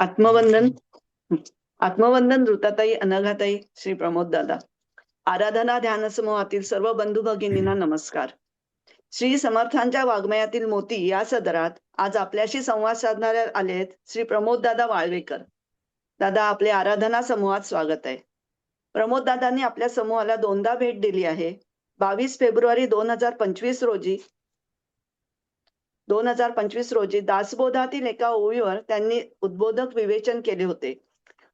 आत्मवंदन आत्मवंदन ऋताताई, अनघाताई, श्री प्रमोद दादा. आराधना ध्यान समूहातील सर्व बंधू भगिनींना नमस्कार. श्री समर्थांच्या वाङ्मयातील मोती या सदरात आज आपल्याशी संवाद साधणारे आलेत श्री प्रमोद दादा वाळवेकर. दादा, आपले आराधना समूहात स्वागत आहे. प्रमोद दादांनी आपल्या समूहाला दोनदा भेट दिली आहे. 22 फेब्रुवारी 2025 रोजी दासबोधातील एका ओळीवर त्यांनी उद्बोधक विवेचन केले होते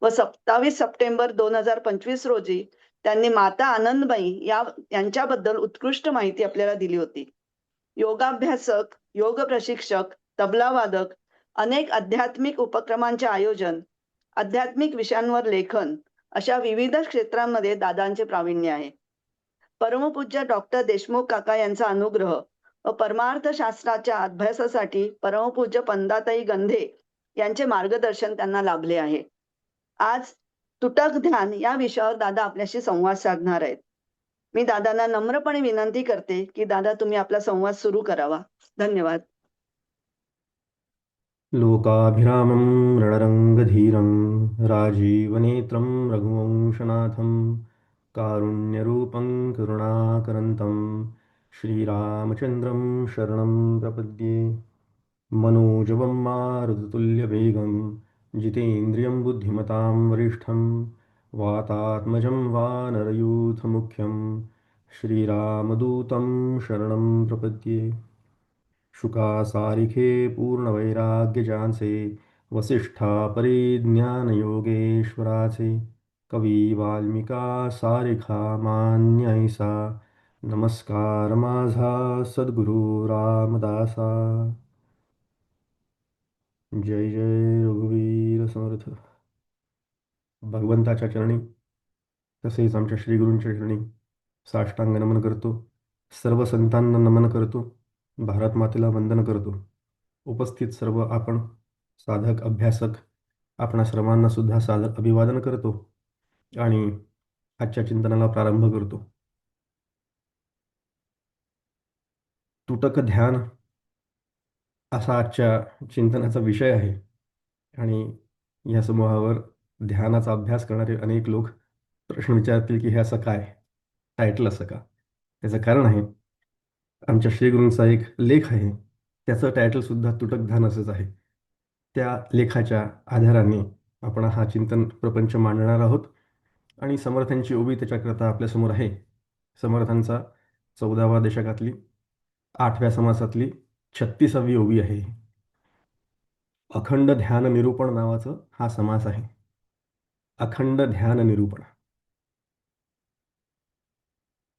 व 27 सप्टेंबर 2025 रोजी त्यांनी माता आनंदमयी यांच्याबद्दल उत्कृष्ट माहिती आपल्याला दिली होती. योगाभ्यासक, योग प्रशिक्षक, तबलावादक, अनेक आध्यात्मिक उपक्रमांचे आयोजन, आध्यात्मिक विषयांवर लेखन अशा विविध क्षेत्रांमध्ये दादांचे प्रावीण्य आहे. परमपूज्य डॉक्टर देशमुख काका यांचा अनुग्रह व परमार्थ शास्त्राच्या अभ्यासासाठी परमपूज्य पंदाताई गंधे यांचे मार्गदर्शन त्यांना लाभले आहे. आज तुटक ध्यान या विषयावर दादा आपल्याशी संवाद साधणार आहेत. मी दादांना नम्रपणे विनंती करते की दादा, तुम्ही आपला संवाद सुरू करावा. धन्यवाद. लोकाभिरामं रणरङ्गधीरं राजीवनेत्रं रघुवंशनाथं कारुण्यरूपं करुणाकरन्तं श्रीरामचन्द्रं शरणं प्रपद्ये. मनोजवं मारुततुल्यवेगं जितेन्द्रियं बुद्धिमतां वरिष्ठं वातात्मजं वानरयूथमुख्यं श्रीरामदूतं शरणं प्रपद्ये. शुकासारिखे पूर्णवैराग्यजांसे वसिष्ठा परिज्ञानयोगेश्वराचे कवी वाल्मिका सारिखा मान्यैसा नमस्कार माझा सद्गुरु रामदासा. जय जय रघुवीर समर्थ. भगवंताच्या चरणी तसेच आमच्या श्रीगुरूंच्या चरणी साष्टांग नमन करतो. सर्व संतांना नमन करतो. भारत मातेला वंदन करतो. उपस्थित सर्व आपण साधक अभ्यासक आपणा सर्वांना सुद्धा सादर अभिवादन करतो आणि आजच्या चिंतनाला प्रारंभ करतो. तुटक ध्यान असा आजच्या चिंतनाचा विषय आहे आणि या समूहावर ध्यानाचा अभ्यास करणारे अनेक लोक प्रश्न विचारतील की हे असं काय, टायटल असं का? त्याचं कारण आहे, आमच्या श्रीगुरूंचा एक लेख आहे, त्याचं टायटलसुद्धा तुटक ध्यान असंच आहे. त्या लेखाच्या आधाराने आपण हा चिंतन प्रपंच मांडणार आहोत आणि समर्थांची ओवी त्याच्याकरता आपल्यासमोर आहे. समर्थांचा 14व्या दशकातली 8व्या समासातली 36वी ओवी आहे. अखंड ध्यान निरूपण नावाचं हा समास आहे. अखंड ध्यान निरूपण.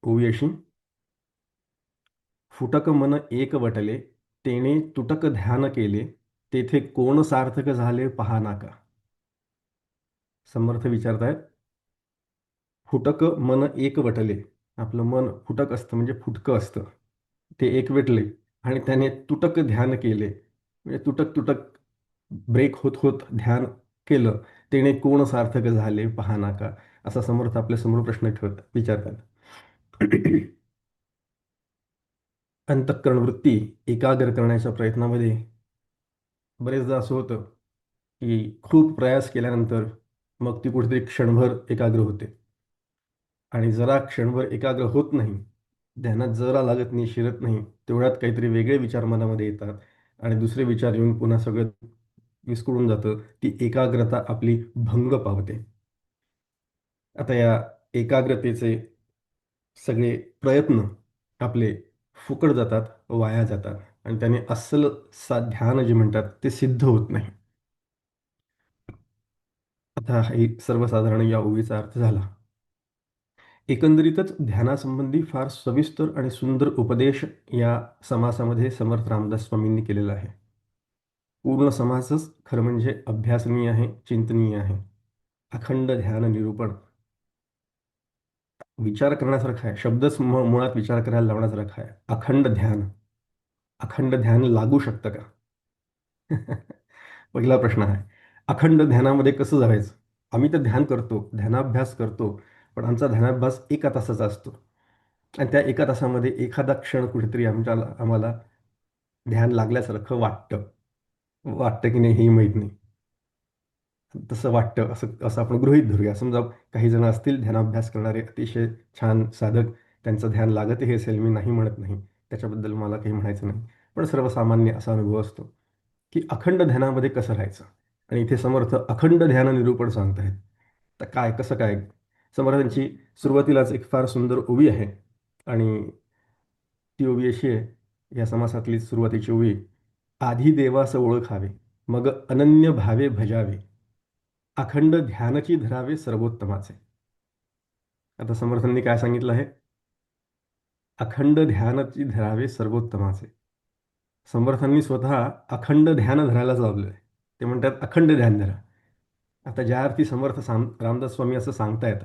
ओवी अशी: फुटक मन एक वटले, तेने तुटक ध्यान केले, तेथे कोण सार्थक झाले पहा नाका. समर्थ विचारतायत, फुटक मन एक वटले, आपलं मन फुटक असतं म्हणजे फुटकं असतं, ते एक वेटले आणि त्याने तुटक ध्यान केले म्हणजे तुटक तुटक ब्रेक होत होत ध्यान केलं, तेने कोण सार्थक झाले पहा नाका. असा समर्थ आपल्यासमोर प्रश्न विचारतात. अंतःकरण वृत्ती एकाग्र करण्याच्या प्रयत्नामध्ये बरेचदा असं होतं की खूप प्रयास केल्यानंतर मग ती कुठेतरी क्षणभर एकाग्र होते आणि जरा क्षणभर एकाग्र होत नाही, ध्यानात जरा लागत नाही, शिरत नाही, तेवढ्यात काहीतरी वेगळे विचार मनामध्ये येतात आणि दुसरे विचार येऊन पुन्हा सगळं विस्कळून जातं. ती एकाग्रता आपली भंग पावते. आता या एकाग्रतेचे सगळे प्रयत्न आपले फुकट जातात, वाया जातात आणि त्याने अस्सल ध्यान जे म्हणतात ते सिद्ध होत नाही. आता ही सर्वसाधारण या ओवीचा अर्थ झाला. एकंदरीतच ध्यानासंबंधी फार सविस्तर आणि सुंदर उपदेश या समासामध्ये समर्थ रामदास स्वामींनी केलेला आहे. पूर्ण समासच खरं म्हणजे अभ्यासनीय आहे, चिंतनीय आहे. अखंड ध्यान निरूपण विचार करण्यासारखा आहे. शब्दच मुळात विचार करायला लावण्यासारखा आहे. अखंड ध्यान. अखंड ध्यान लागू शकतं का? पहिला प्रश्न आहे. अखंड ध्यानामध्ये कसं जायचं? आम्ही तर ध्यान करतो, ध्यानाभ्यास करतो, पण आमचा ध्यानाभ्यास 1 तासाचा असतो आणि त्या 1 तासामध्ये एखादा क्षण कुठेतरी आम्हाला ध्यान लागल्यासारखं वाटतं की नाही हेही माहीत नाही. तसं वाटतं, असं असं आपण गृहीत धरूया. समजा काही जण असतील ध्यानाभ्यास करणारे अतिशय छान साधक, त्यांचं ध्यान लागतही असेल, मी नाही म्हणत नाही, त्याच्याबद्दल मला काही म्हणायचं नाही. पण सर्वसामान्य असा अनुभव असतो की अखंड ध्यानामध्ये कसं राहायचं. आणि इथे समर्थ अखंड ध्यान निरूपण सांगतायत. तर काय, कसं काय? समर्थांची सुरुवातीलाच एक फार सुंदर ओवी आहे, आणि ती ओवी अशी आहे, या समासातली सुरुवातीची ओवी: आधी देवास ओळखावे, मग अनन्य भावे भजावे, अखंड ध्यानची धरावे सर्वोत्तमाचे. आता समर्थांनी काय सांगितलं आहे? अखंड ध्यानची धरावे सर्वोत्तमाचे. समर्थांनी स्वतः अखंड ध्यान धरायला लावलं आहे. ते म्हणतात अखंड ध्यान धरा. आता ज्या अर्थी समर्थ रामदास स्वामी असं सांगतायत,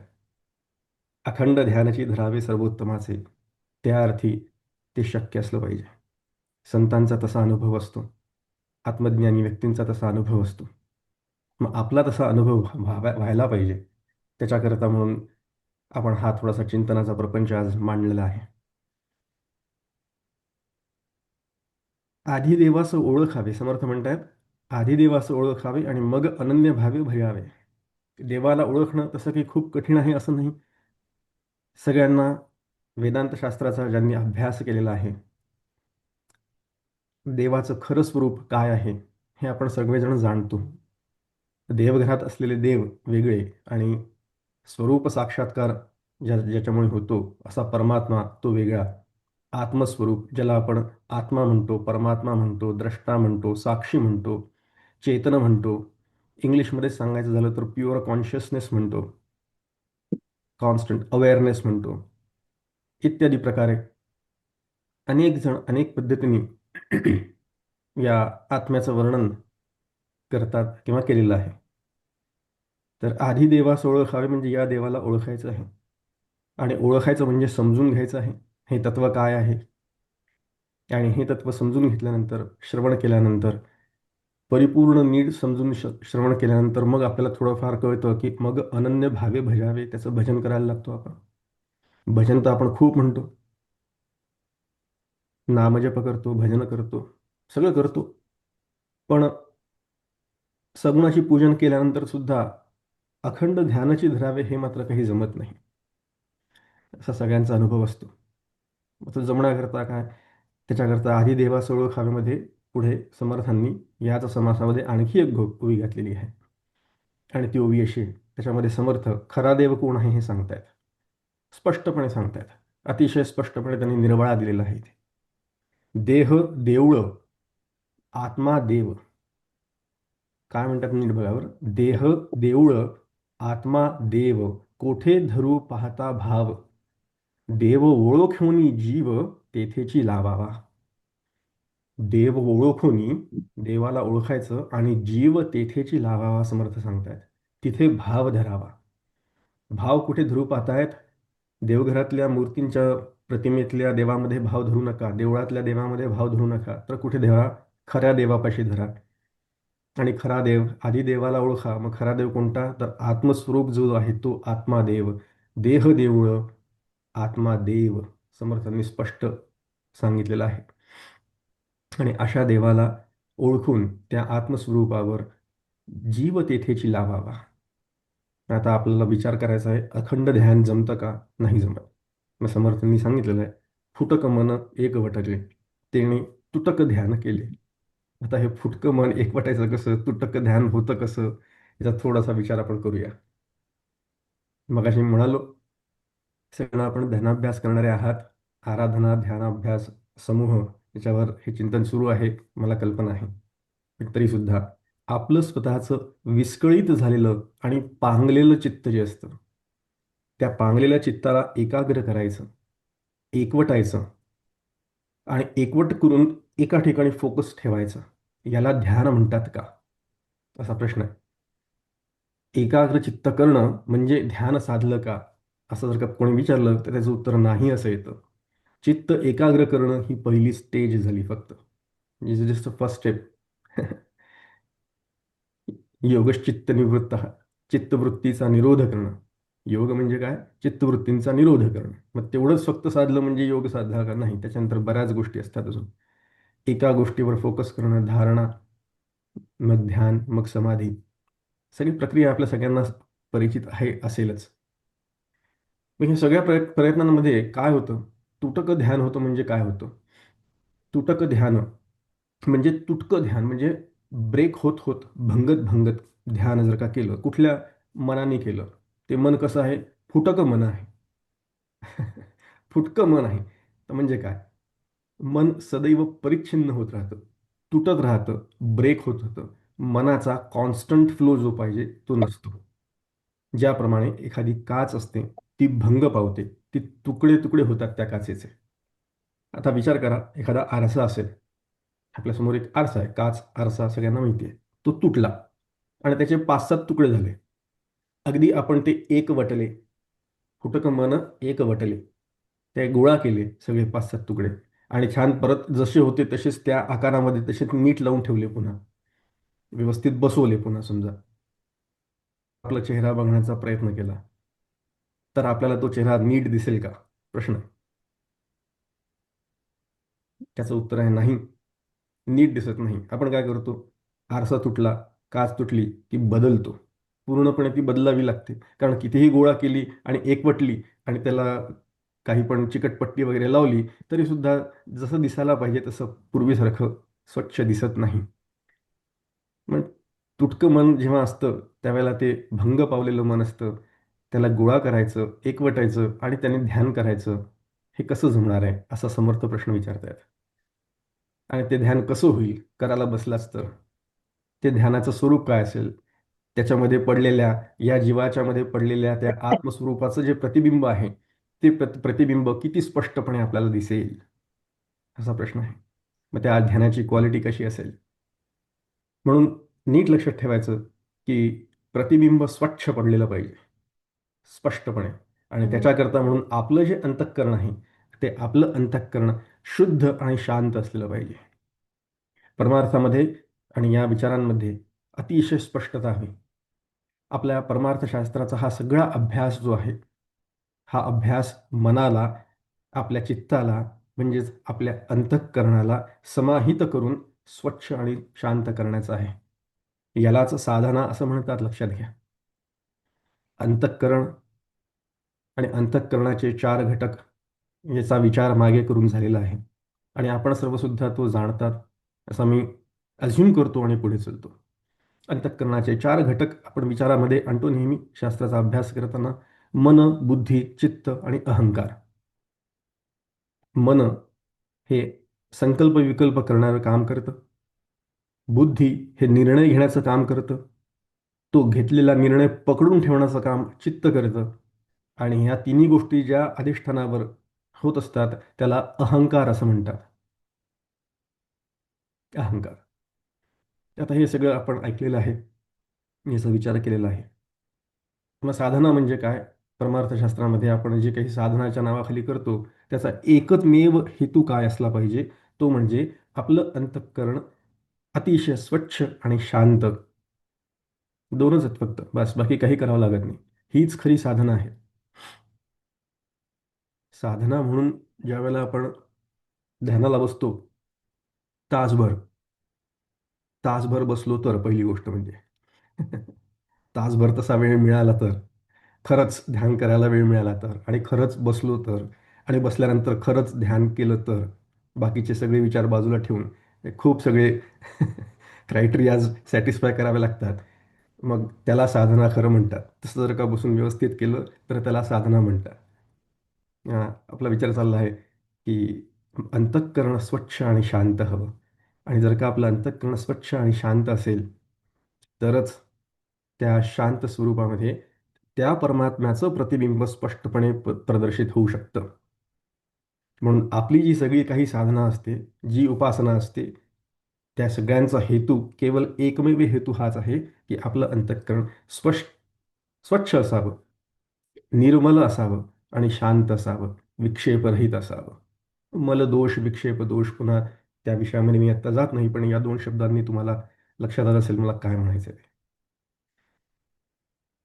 अखंड ध्यानाची धरावे सर्वोत्तमाचे, त्या अर्थी ते शक्य असलं पाहिजे. संतांचा तसा अनुभव असतो, आत्मज्ञानी व्यक्तींचा तसा अनुभव असतो. मग आपला तसा अनुभव व्हायला पाहिजे. त्याच्याकरता म्हणून आपण हा थोडासा चिंतनाचा प्रपंच आज मांडलेला आहे. आधी देवास ओळखावे, समर्थ म्हणतात, आधी देवास ओळखावे आणि मग अनन्य भावे भजावे. देवाला ओळखणं तसं काही खूप कठीण आहे असं नाही. सगळ्यांना वेदांतशास्त्राचा ज्यांनी अभ्यास केलेला आहे, देवाचं खरं स्वरूप काय आहे हे आपण सगळेजण जाणतो. देवघरात असलेले देव वेगळे, आणि स्वरूप साक्षात्कार ज्याच्यामुळे होतो असा परमात्मा तो वेगळा. आत्मस्वरूप, ज्याला आपण आत्मा म्हणतो, परमात्मा म्हणतो, द्रष्टा म्हणतो, साक्षी म्हणतो, चेतन म्हणतो, इंग्लिशमध्ये सांगायचं झालं तर प्युअर कॉन्शियसनेस म्हणतो, कॉन्स्टंट अवेअरनेस म्हणतो, इत्यादी प्रकारे अनेक जण अनेक पद्धतीने या आत्म्याचं वर्णन करतात किंवा केलेलं आहे. तर आधी देवास ओळखावे म्हणजे या देवाला ओळखायचं आहे, आणि ओळखायचं म्हणजे समजून घ्यायचं आहे हे तत्व काय आहे. आणि हे तत्व समजून घेतल्यानंतर, श्रवण केल्यानंतर, परिपूर्ण नीट समजून श्रवण केल्यानंतर मग आपल्याला थोडंफार कळतं की मग अनन्य भावे भजावे, त्याचं भजन करायला लागतो आपण. भजन तर आपण खूप म्हणतो, नामजप करतो, भजन करतो, सगळं करतो, पण सगुणाची पूजन केल्यानंतर सुद्धा अखंड ध्यानाची धरावे हे मात्र काही जमत नाही, असा सगळ्यांचा अनुभव असतो. मग तो जमण्याकरता काय? त्याच्याकरता आधी देवास ओळखावेमध्ये पुढे समर्थांनी याच समासामध्ये आणखी एक ओवी घातलेली आहे, आणि ती ओवी अशी आहे, त्याच्यामध्ये समर्थ खरा देव कोण आहे हे सांगतायत, स्पष्टपणे सांगतायत. अतिशय स्पष्टपणे त्यांनी निर्वाळा दिलेला आहे इथे. देह देऊळ, आत्मा देव. काय म्हणतात नीट बघावर: देह देऊळ, आत्मा देव, कोठे धरू पाहता भाव, देव ओळखोनी जीव तेथेची लावावा. देव ओळखोनी, देवाला ओळखायचं, आणि जीव तेथेची लावावा, समर्थ सांगतायत. तिथे भाव धरावा. भाव कुठे धरू पाहतायत? देवघरातल्या मूर्तींच्या प्रतिमेतल्या देवामध्ये भाव धरू नका, देवळातल्या देवामध्ये भाव धरू नका, तर कुठे धरा? खऱ्या देवापाशी धरा. आणि खरा देव, आधी देवाला ओळखा, मग खरा देव कोणता? तर आत्मस्वरूप जो आहे तो आत्मा देव. देह देऊळ, आत्मा देव, समर्थांनी स्पष्ट सांगितलेलं आहे. आणि अशा देवाला ओळखून त्या आत्मस्वरूपावर जीव तेथेची लावावा. आता आपल्याला विचार करायचा आहे, अखंड ध्यान जमतं का? नाही जमत. मग समर्थांनी सांगितलेलं आहे, फुटक मन एकवटले, तेणे तुटक ध्यान केले. आता हे फुटकं मन एकवटायचं कसं, तुटक ध्यान होतं कसं, याचा थोडासा विचार आपण करूया. मगाशी मी म्हणालो, सगळं आपण ध्यानाभ्यास करणारे आहात. आराधना ध्यानाभ्यास समूह याच्यावर हे चिंतन सुरू आहे, मला कल्पना आहे. पण तरीसुद्धा आपलं स्वतःचं विस्कळीत झालेलं आणि पांगलेलं चित्त जे असतं, त्या पांगलेल्या चित्ताला एकाग्र करायचं, एकवटायचं, आणि एकवट करून एका ठिकाणी फोकस ठेवायचा, याला ध्यान म्हणतात का? असा प्रश्न आहे. एकाग्र चित्त करणं म्हणजे ध्यान साधलं का, असं जर का कोणी विचारलं तर त्याचं उत्तर नाही असं येतं. चित्त एकाग्र करणं ही पहिली स्टेज झाली फक्त, म्हणजे जस्ट फर्स्ट स्टेप. योगश्चित्त निवृत्त, चित्तवृत्तीचा निरोध करणं. योग म्हणजे काय? चित्तवृत्तींचा निरोध करणं. मग तेवढंच फक्त साधलं म्हणजे योग साधला का? नाही, त्याच्यानंतर बऱ्याच गोष्टी असतात अजून. एका गोष्टीवर फोकस करणं, धारणा, मग ध्यान, मग समाधी. सगळी प्रक्रिया आपल्या सगळ्यांना परिचित आहे असेलच. मग ह्या सगळ्या प्रयत्नांमध्ये काय होतं? तुटक ध्यान होतं म्हणजे काय होतं? तुटक ध्यान म्हणजे तुटकं ध्यान म्हणजे ब्रेक होत होत भंगत भंगत ध्यान जर का केलं, कुठल्या मनाने केलं, ते मन कसं आहे? फुटकं मन आहे. फुटकं मन आहे. तर म्हणजे काय? मन सदैव परिच्छिन्न होत राहतं, तुटत राहतं, ब्रेक होत होतं. मनाचा कॉन्स्टंट फ्लो जो पाहिजे तो नसतो. ज्याप्रमाणे एखादी काच असते, ती भंग पावते, ती तुकडे तुकडे होतात त्या काचेचे. आता विचार करा, एखादा आरसा असेल, आपल्यासमोर एक आरसा आहे, काच आरसा सगळ्यांना माहिती आहे. तो तुटला आणि त्याचे 5-7 तुकडे झाले. अगदी आपण ते एकवटले, फुटकं मन एकवटले, ते गोळा केले सगळे 5-7 तुकडे आणि छान परत जसे होते तसेच त्या आकारामध्ये तसेच नीट लावून ठेवले पुन्हा. व्यवस्थित बसवले पुन्हा समजा. आपला चेहरा बघण्याचा प्रयत्न केला, तर आपल्याला तो चेहरा नीट दिसेल का? प्रश्न आहे. त्याचं उत्तर आहे नाही. नीट दिसत नाही. आपण काय करतो? आरसा तुटला, काच तुटली की बदलतो. पूर्णपणे ती बदलावी लागते. कारण कितीही गोळा केली आणि एकवटली आणि त्याला काही पण चिकटपट्टी वगैरे लावली, तरी सुद्धा जसं दिसायला पाहिजे तसं पूर्वीसारखं स्वच्छ दिसत नाही. मग तुटकं मन जेव्हा असतं, त्यावेळेला ते भंग पावलेलं मन असतं. त्याला गोळा करायचं, एकवटायचं आणि त्याने ध्यान करायचं. हे कसं जमणार आहे? असा समर्थ प्रश्न विचारतायत. आणि ते ध्यान कसं होईल? करायला बसलाच तर. ते ध्यानाचं स्वरूप काय असेल? त्याच्यामध्ये पडलेल्या, या जीवाच्यामध्ये पडलेल्या त्या आत्मस्वरूपाचं जे प्रतिबिंब आहे, ते प्रतिबिंब किती स्पष्टपणे आपल्याला दिसेल? असा प्रश्न आहे. मग त्या ध्यानाची क्वालिटी कशी असेल? म्हणून नीट लक्षात ठेवायचं, की प्रतिबिंब स्वच्छ पडलेलं पाहिजे, स्पष्टपणे. आणि त्याच्याकरता म्हणून आपलं जे अंतःकरण आहे, ते आपलं अंतःकरण शुद्ध आणि शांत असलेलं पाहिजे. परमार्थामध्ये आणि या विचारांमध्ये अतिशय स्पष्टता हवी. आपल्या परमार्थशास्त्राचा हा सगळा अभ्यास जो आहे, हा अभ्यास मनाला, आपल्या चित्ताला म्हणजेच आपल्या अंतःकरणाला समाहित करून स्वच्छ आणि शांत करण्याचा आहे. यालाच साधना असं म्हणतात, लक्षात घ्या. अंतःकरण आणि अंतःकरणाचे 4 घटक याचा विचार मागे करून झालेला आहे. आणि आपण सर्वसुद्धा तो जाणतात असा मी अझ्युम करतो आणि पुढे चलतो. अंतःकरणाचे 4 घटक आपण विचारामध्ये आणतो नेहमी शास्त्राचा अभ्यास करताना. मन, बुद्धी, चित्त आणि अहंकार. मन हे संकल्प विकल्प करणारं काम करतं. बुद्धी हे निर्णय घेण्याचं काम करतं. तो घेतलेला निर्णय पकडून ठेवण्याचं काम चित्त करतं. आणि ह्या तिन्ही गोष्टी ज्या अधिष्ठानावर होत असतात त्याला अहंकार असं म्हणतात. अहंकार. आता हे सगळं आपण ऐकलेलं आहे, याचा विचार केलेला आहे. मग साधना म्हणजे काय? परमार्थशास्त्रामध्ये आपण जे काही साधनाच्या नावाखाली करतो, त्याचा एकमेव हेतू काय असला पाहिजे? तो म्हणजे आपलं अंतःकरण अतिशय स्वच्छ आणि शांत. दोनच आहेत फक्त, बस. बाकी काही करावं लागत नाही. हीच खरी साधना आहे. साधना म्हणून ज्यावेळेला आपण ध्यानाला बसतो, तासभर तासभर बसलो तर, पहिली गोष्ट म्हणजे तासभर तसा वेळ मिळाला तर, खरंच ध्यान करायला वेळ मिळाला तर, आणि खरंच बसलो तर, आणि बसल्यानंतर खरंच ध्यान केलं तर, बाकीचे सगळे विचार बाजूला ठेवून हे खूप सगळे क्रायटेरियाज सॅटिस्फाय करावे लागतात. मग त्याला साधना खरं म्हणतात. तसं जर का बसून व्यवस्थित केलं तर त्याला साधना म्हणतात. आपला विचार चालला आहे की अंतःकरण स्वच्छ आणि शांत हवं. आणि जर का आपलं अंतःकरण स्वच्छ आणि शांत असेल, तरच त्या शांत स्वरूपामध्ये त्या परमात्म्याचं प्रतिबिंब स्पष्टपणे प्रदर्शित होऊ शकतं. म्हणून आपली जी सगळी काही साधना असते, जी उपासना असते, त्या सगळ्यांचा हेतू, केवळ एकमेव हेतू हाच आहे की आपलं अंतःकरण स्वच्छ असावं, निर्मल असावं आणि शांत असावं, विक्षेपरहित असावं. मलदोष, विक्षेप दोष, पुन्हा त्या विषयामध्ये मी आत्ता जात नाही, पण या 2 शब्दांनी तुम्हाला लक्षात आलं असेल मला काय म्हणायचं आहे.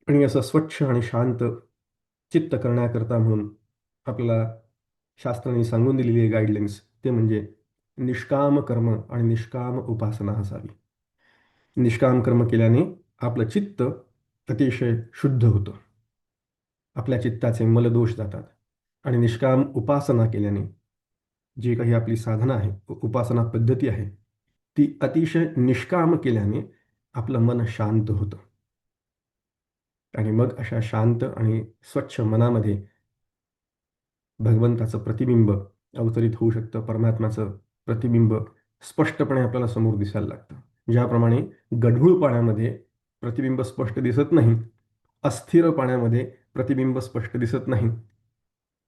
आणि असं स्वच्छ आणि शांत चित्त करण्याकरता म्हणून आपल्याला शास्त्राने सांगून दिलेली गाईडलाईन्स ते म्हणजे निष्काम कर्म आणि निष्काम उपासना असावी. निष्काम कर्म केल्याने आपलं चित्त अतिशय शुद्ध होतं. आपल्या चित्ताचे मलदोष जातात आणि निष्काम उपासना केल्याने जी काही आपली साधना आहे, उपासना पद्धती आहे, ती अतिशय निष्काम केल्याने आपलं मन शांत होतं. आणि मग अशा शांत आणि स्वच्छ मनामध्ये भगवंताचं प्रतिबिंब अवतरित होऊ शकतं. परमात्म्याचं प्रतिबिंब स्पष्टपणे आपल्याला समोर दिसायला लागतं. ज्याप्रमाणे गढूळ पाण्यामध्ये प्रतिबिंब स्पष्ट दिसत नाही, अस्थिर पाण्यामध्ये प्रतिबिंब स्पष्ट दिसत नाही.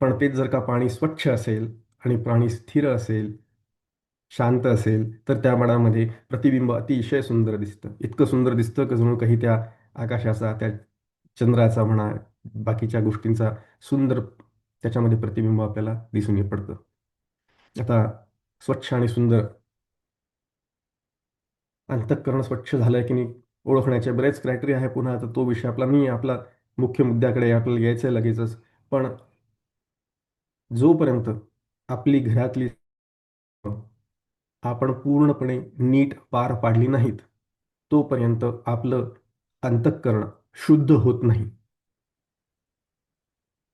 पण तेच जर का पाणी स्वच्छ असेल आणि पाणी स्थिर असेल, शांत असेल, तर त्या पाण्यामध्ये प्रतिबिंब अतिशय सुंदर दिसतं. इतकं सुंदर दिसतं की जणू काही त्या आकाशाचा, त्या चंद्राचा म्हणा, बाकीच्या गोष्टींचा सुंदर त्याच्यामध्ये प्रतिबिंब आपल्याला दिसून पडतं. आता स्वच्छ आणि सुंदर अंतःकरण स्वच्छ झालंय की नाही ओळखण्याचे बरेच क्रायटेरिया आहे. पुन्हा आता तो विषय आपला नाही, आपला मुख्य मुद्द्याकडे आपल्याला यायचं आहे लगेचच. पण जोपर्यंत आपली घरातली आपण पूर्णपणे नीट पार पाडली नाहीत, तोपर्यंत आपलं अंतःकरण शुद्ध होत नाही.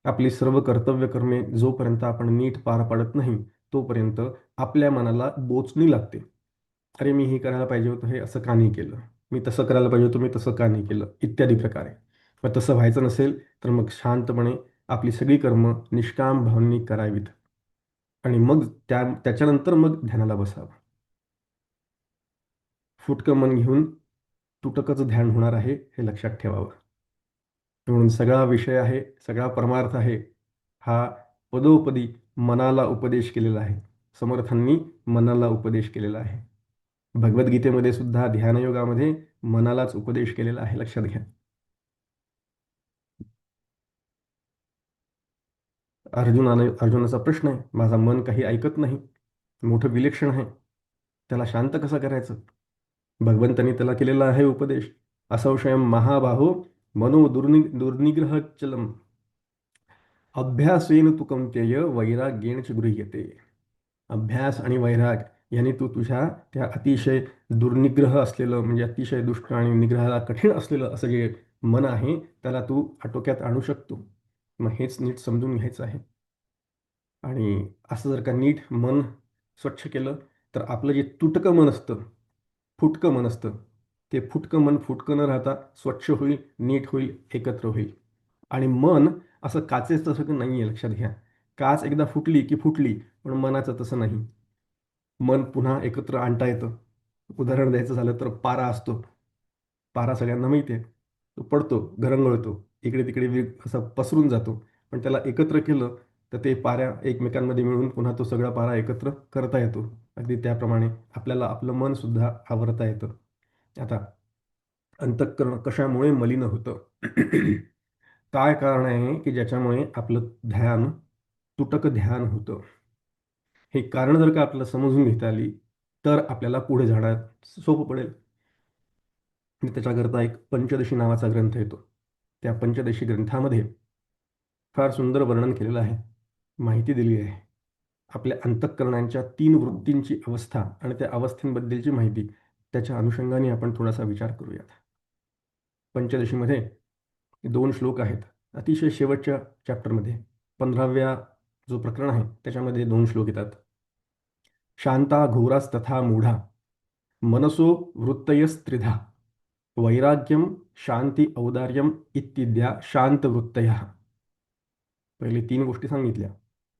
आपली सर्व कर्तव्य कर्मे जोपर्यंत आपण नीट पार पाडत नाही, तोपर्यंत आपल्या मनाला बोचणी लागते. अरे, मी हे करायला पाहिजे होतं, हे असं का नाही केलं? मी तसं करायला पाहिजे होतं, मी तसं का नाही केलं? इत्यादी प्रकारे. मग तसं व्हायचं नसेल, तर मग शांतपणे आपली सगळी कर्म निष्काम भावनेने करावीत आणि मग त्याच्यानंतर मग ध्यानाला बसावं. फुटकं मन घेऊन तुटकच ध्यान होणार आहे, हे लक्षात ठेवावं. म्हणून सगळा विषय आहे, सगळा परमार्थ आहे, हा पदोपदी मनाला उपदेश केलेला आहे. समर्थांनी मनाला उपदेश केलेला आहे. भगवद्गीतेमध्ये सुद्धा ध्यानयोगामध्ये मनालाच उपदेश केलेला आहे, लक्षात घ्या. अर्जुनाचा प्रश्न आहे, माझा मन काही ऐकत नाही, मोठं विलक्षण आहे, त्याला शांत कसं करायचं? भगवंतांनी त्याला केलेला आहे उपदेश, असंशयम महाबाहो मनो दुर्निग्रह चलम अभ्यासेन तु कौंतेय वैराग्येण च गृह्यते. अभ्यास आणि वैराग याने तू तुझ्या त्या अतिशय दुर्निग्रह असलेलं, म्हणजे अतिशय दुष्ट आणि निग्रहाला कठीण असलेलं असं जे मन आहे, त्याला तू आटोक्यात आणू शकतो. मग हेच नीट समजून घ्यायचं आहे. आणि असं जर का नीट मन स्वच्छ केलं, तर आपलं जे तुटकं मन असतं, फुटकं मन असतं, ते फुटकं मन फुटकं न राहता स्वच्छ होईल, नीट होईल, एकत्र होईल. आणि मन असं काचेचं तसं नाही आहे, लक्षात घ्या. काच एकदा फुटली की फुटली, पण मनाचं तसं नाही. मन पुन्हा एकत्र आणता येतं. उदाहरण द्यायचं झालं तर पारा असतो. पारा सगळ्यांना माहिती आहे. तो पडतो, घरंगळतो, इकडे तिकडे असं पसरून जातो. पण त्याला एकत्र केलं तर ते पाऱ्या एकमेकांमध्ये मिळून पुन्हा तो सगळा पारा एकत्र करता येतो. अगदी त्याप्रमाणे आपल्याला आपलं मन सुद्धा आवरता येतं. आता अंतःकरण कशामुळे मलिन होतं? काय कारण आहे की ज्याच्यामुळे आपलं ध्यान तुटक ध्यान होतं? हे कारण जर का आपल्याला समजून घेता आली, तर आपल्याला पुढे जाण्यात सोपं पडेल. आणि त्याच्याकरता एक पंचदशी नावाचा ग्रंथ येतो. त्या पंचदशी ग्रंथामध्ये फार सुंदर वर्णन केलेलं आहे, माहिती दिली आहे. आपल्या अंतःकरणांच्या 3 वृत्तींची अवस्था आणि त्या अवस्थेबद्दलची माहिती, त्याच्या अनुषंगाने आपण थोडासा विचार करूयात. पंचदशीमध्ये 2 श्लोक आहेत. अतिशय शेवटच्या चॅप्टरमध्ये 15व्या जो प्रकरण आहे, त्याच्यामध्ये 2 श्लोक येतात. शांता घोरास्तथा मूढा मनसो वृत्तयस्त्रिधा वैराग्यम शांती औदार्यम इत्याद्या शांत वृत्तया. पहिले 3 गोष्टी सांगितल्या.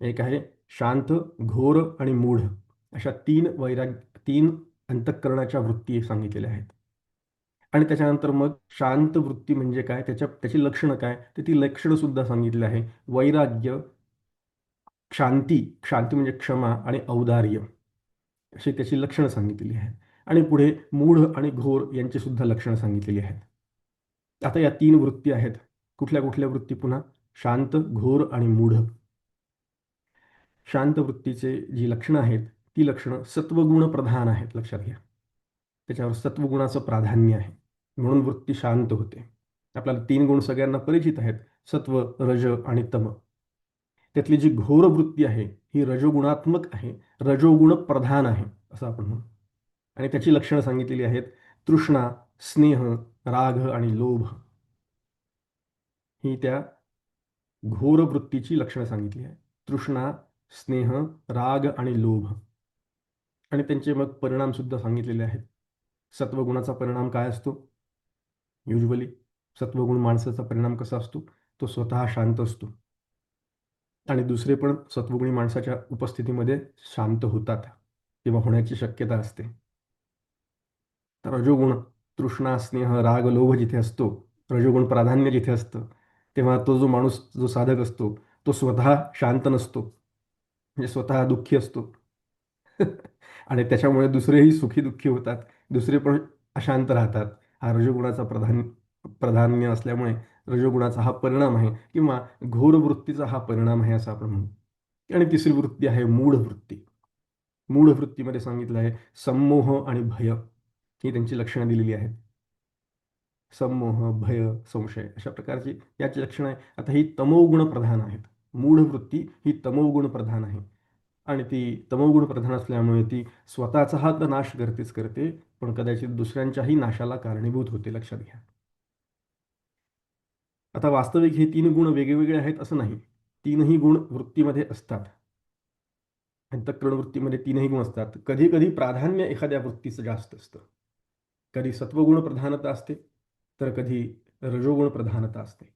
एक आहे शांत, घोर आणि मूढ, अशा 3 अंतःकरणाच्या वृत्ती सांगितलेल्या आहेत. आणि त्याच्यानंतर मग शांत वृत्ती म्हणजे काय, त्याची लक्षणं काय, तर ती लक्षणं सुद्धा सांगितली आहे. वैराग्य, शांती, शांती म्हणजे क्षमा, आणि औदार्य अशी त्याची लक्षणं सांगितलेली आहेत. आणि पुढे मूढ आणि घोर यांची सुद्धा लक्षणं सांगितलेली आहेत. आता या 3 वृत्ती आहेत. कुठल्या कुठल्या वृत्ती? पुन्हा शांत, घोर आणि मूढ. शांत वृत्तीचे जी लक्षणं आहेत, ती लक्षणं सत्वगुण प्रधान आहेत, लक्षात घ्या. त्याच्यावर सत्वगुणाचं प्राधान्य आहे, म्हणून वृत्ती शांत होते. आपल्याला 3 गुण सगळ्यांना परिचित आहेत, सत्व, रज आणि तम. त्यातली जी घोर वृत्ती आहे, ही रजोगुणात्मक आहे, रजोगुण प्रधान आहे, असं आपण म्हणू. आणि त्याची लक्षणं सांगितलेली आहेत. तृष्णा, स्नेह, राग आणि लोभ ही त्या घोर वृत्तीची लक्षणं सांगितली आहे. तृष्णा, स्नेह, राग आणि लोभ आणि त्यांचे मग परिणाम सुद्धा सांगितलेले आहेत. सत्वगुणाचा परिणाम काय असतो? युजली सत्वगुण माणसाचा परिणाम कसा असतो? तो स्वतः शांत असतो आणि दुसरे पण सत्वगुणी माणसाच्या उपस्थितीमध्ये शांत होतात किंवा होण्याची शक्यता असते. तर रजोगुण, तृष्णा, स्नेह, राग, लोभ जिथे असतो, रजोगुण प्राधान्य जिथे असतं, तेव्हा तो जो माणूस, जो साधक असतो, तो स्वतः शांत नसतो, म्हणजे स्वतः दुःखी असतो. आणि त्याच्यामुळे दुसरेही सुखी दुःखी होतात, दुसरे पण अशांत राहतात. हा रजोगुणाचा प्राधान्य असल्यामुळे रजोगुणाचा हा परिणाम आहे किंवा घोर वृत्तीचा हा परिणाम आहे असं आपण म्हणू. आणि तिसरी वृत्ती आहे मूढ वृत्ती. मूढ वृत्तीमध्ये सांगितलं आहे संमोह आणि भय ही त्यांची लक्षणं दिलेली आहेत. संमोह, भय, संशय अशा प्रकारची याची लक्षणं आहे. आता ही तमोगुण प्रधान आहेत. मूढ वृत्ती ही तमोगुण प्रधान आहे आणि ती तमोगुण प्रधान असल्यामुळे ती स्वतःचा हा तर नाश करतेच करते, पण कदाचित दुसऱ्यांच्याही नाशाला कारणीभूत होते, लक्षात घ्या. आता वास्तविक हे तीन गुण वेगवेगळे आहेत असं नाही. तीनही गुण वृत्तीमध्ये असतात. अंतःकरण वृत्तीमध्ये तीनही गुण असतात. कधी कधी प्राधान्य एखाद्या वृत्तीचं जास्त असतं. कधी सत्वगुण प्रधानता असते, तर कधी रजोगुण प्रधानता असते.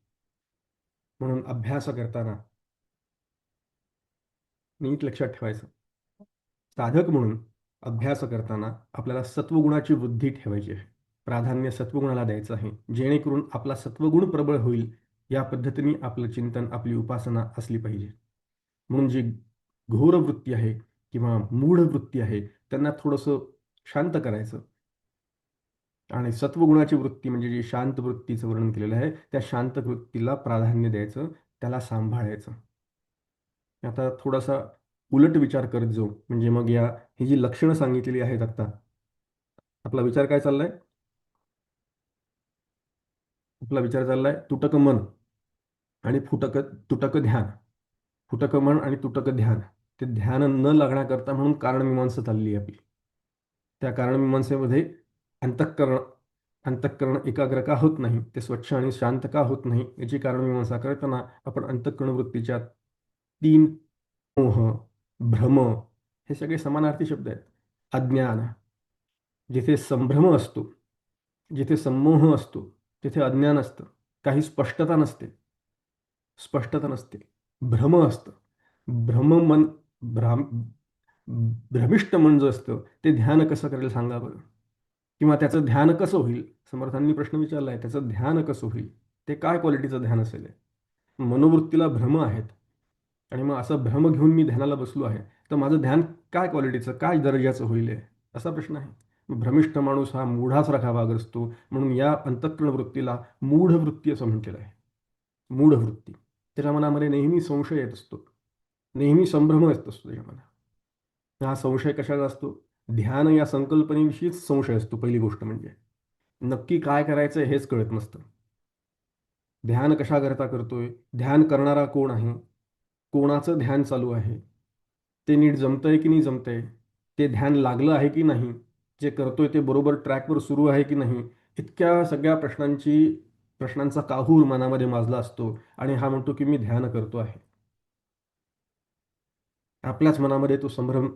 म्हणून अभ्यास करताना नीट लक्षात ठेवायचं. साधक म्हणून अभ्यास करताना आपल्याला सत्वगुणाची वृद्धी ठेवायची आहे. प्राधान्य सत्वगुणाला द्यायचं आहे, जेणेकरून आपला सत्वगुण प्रबळ होईल. या पद्धतीने आपलं चिंतन, आपली उपासना असली पाहिजे. म्हणून जी घोर वृत्ती आहे किंवा मूढ वृत्ती आहे, त्यांना थोडंसं शांत करायचं आणि सत्वगुणाची वृत्ती म्हणजे जी शांत वृत्तीचं वर्णन केलेलं आहे, त्या शांत वृत्तीला प्राधान्य द्यायचं, त्याला सांभाळायचं. आता थोडासा उलट विचार करत जाऊ, म्हणजे मग ही जी लक्षणं सांगितलेली आहेत आत्ता, आपला विचार काय चाललाय? आपला विचार चाललाय तुटक मन आणि तुटक ध्यान. फुटक मन आणि तुटक ध्यान. ते ध्यान न लागण्याकरता म्हणून कारणमीमांसा चालली आहे आपली. त्या कारणमीमांसेमध्ये अंतःकरण अंतःकरण एकाग्र का होत नाही, ते स्वच्छ आणि शांत का होत नाही, याची कारणमीमांसा करताना आपण अंतःकरण वृत्तीच्या तीन, मोह, भ्रम हे सगळे समानार्थी शब्द आहेत. अज्ञान, जिथे संभ्रम असतो, जिथे संमोह असतो, तिथे अज्ञान असतं. काही स्पष्टता नसते, भ्रम असतं. भ्रम मन भ्राम भ्रमिष्ट मन जो असतं, ते ध्यान कसं करेल सांगा बरं? किंवा त्याचं ध्यान कसं होईल? समर्थांनी प्रश्न विचारला आहे, त्याचं ध्यान कसं होईल? ते काय क्वालिटीचं ध्यान असेल? मनोवृत्तीला भ्रम आहेत आणि मग असं भ्रम घेऊन मी ध्यानाला बसलो आहे, तर माझं ध्यान काय क्वालिटीचं, काय दर्जाचं होईल आहे? असा प्रश्न आहे. भ्रमिष्ठ माणूस हा मूढासारखा वागत असतो, म्हणून या अंतःकरण वृत्तीला मूढ वृत्ती असं म्हटलेलं आहे. मूढ वृत्ती. त्याच्या मनामध्ये नेहमी संशय येत असतो, नेहमी संभ्रम येत असतो त्याच्या मनात. हा संशय कशाचा असतो? ध्यान या संकल्पनेविषयीच संशय असतो. पहिली गोष्ट म्हणजे नक्की काय करायचं हेच कळत नसतं. ध्यान कशाकरता करतोय? ध्यान करणारा कोण आहे? कोणाचं ध्यान चालू आहे? ते नीट जमतंय की नाही जमतंय? ते ध्यान लागलं आहे की नाही? जे करतोय ते बरोबर ट्रॅकवर सुरू आहे की नाही? इतक्या सगळ्या प्रश्नांचा काहूर मनामध्ये माजला असतो आणि हा म्हणतो की मी ध्यान करतो आहे. आपल्याच मनामध्ये तो संभ्रम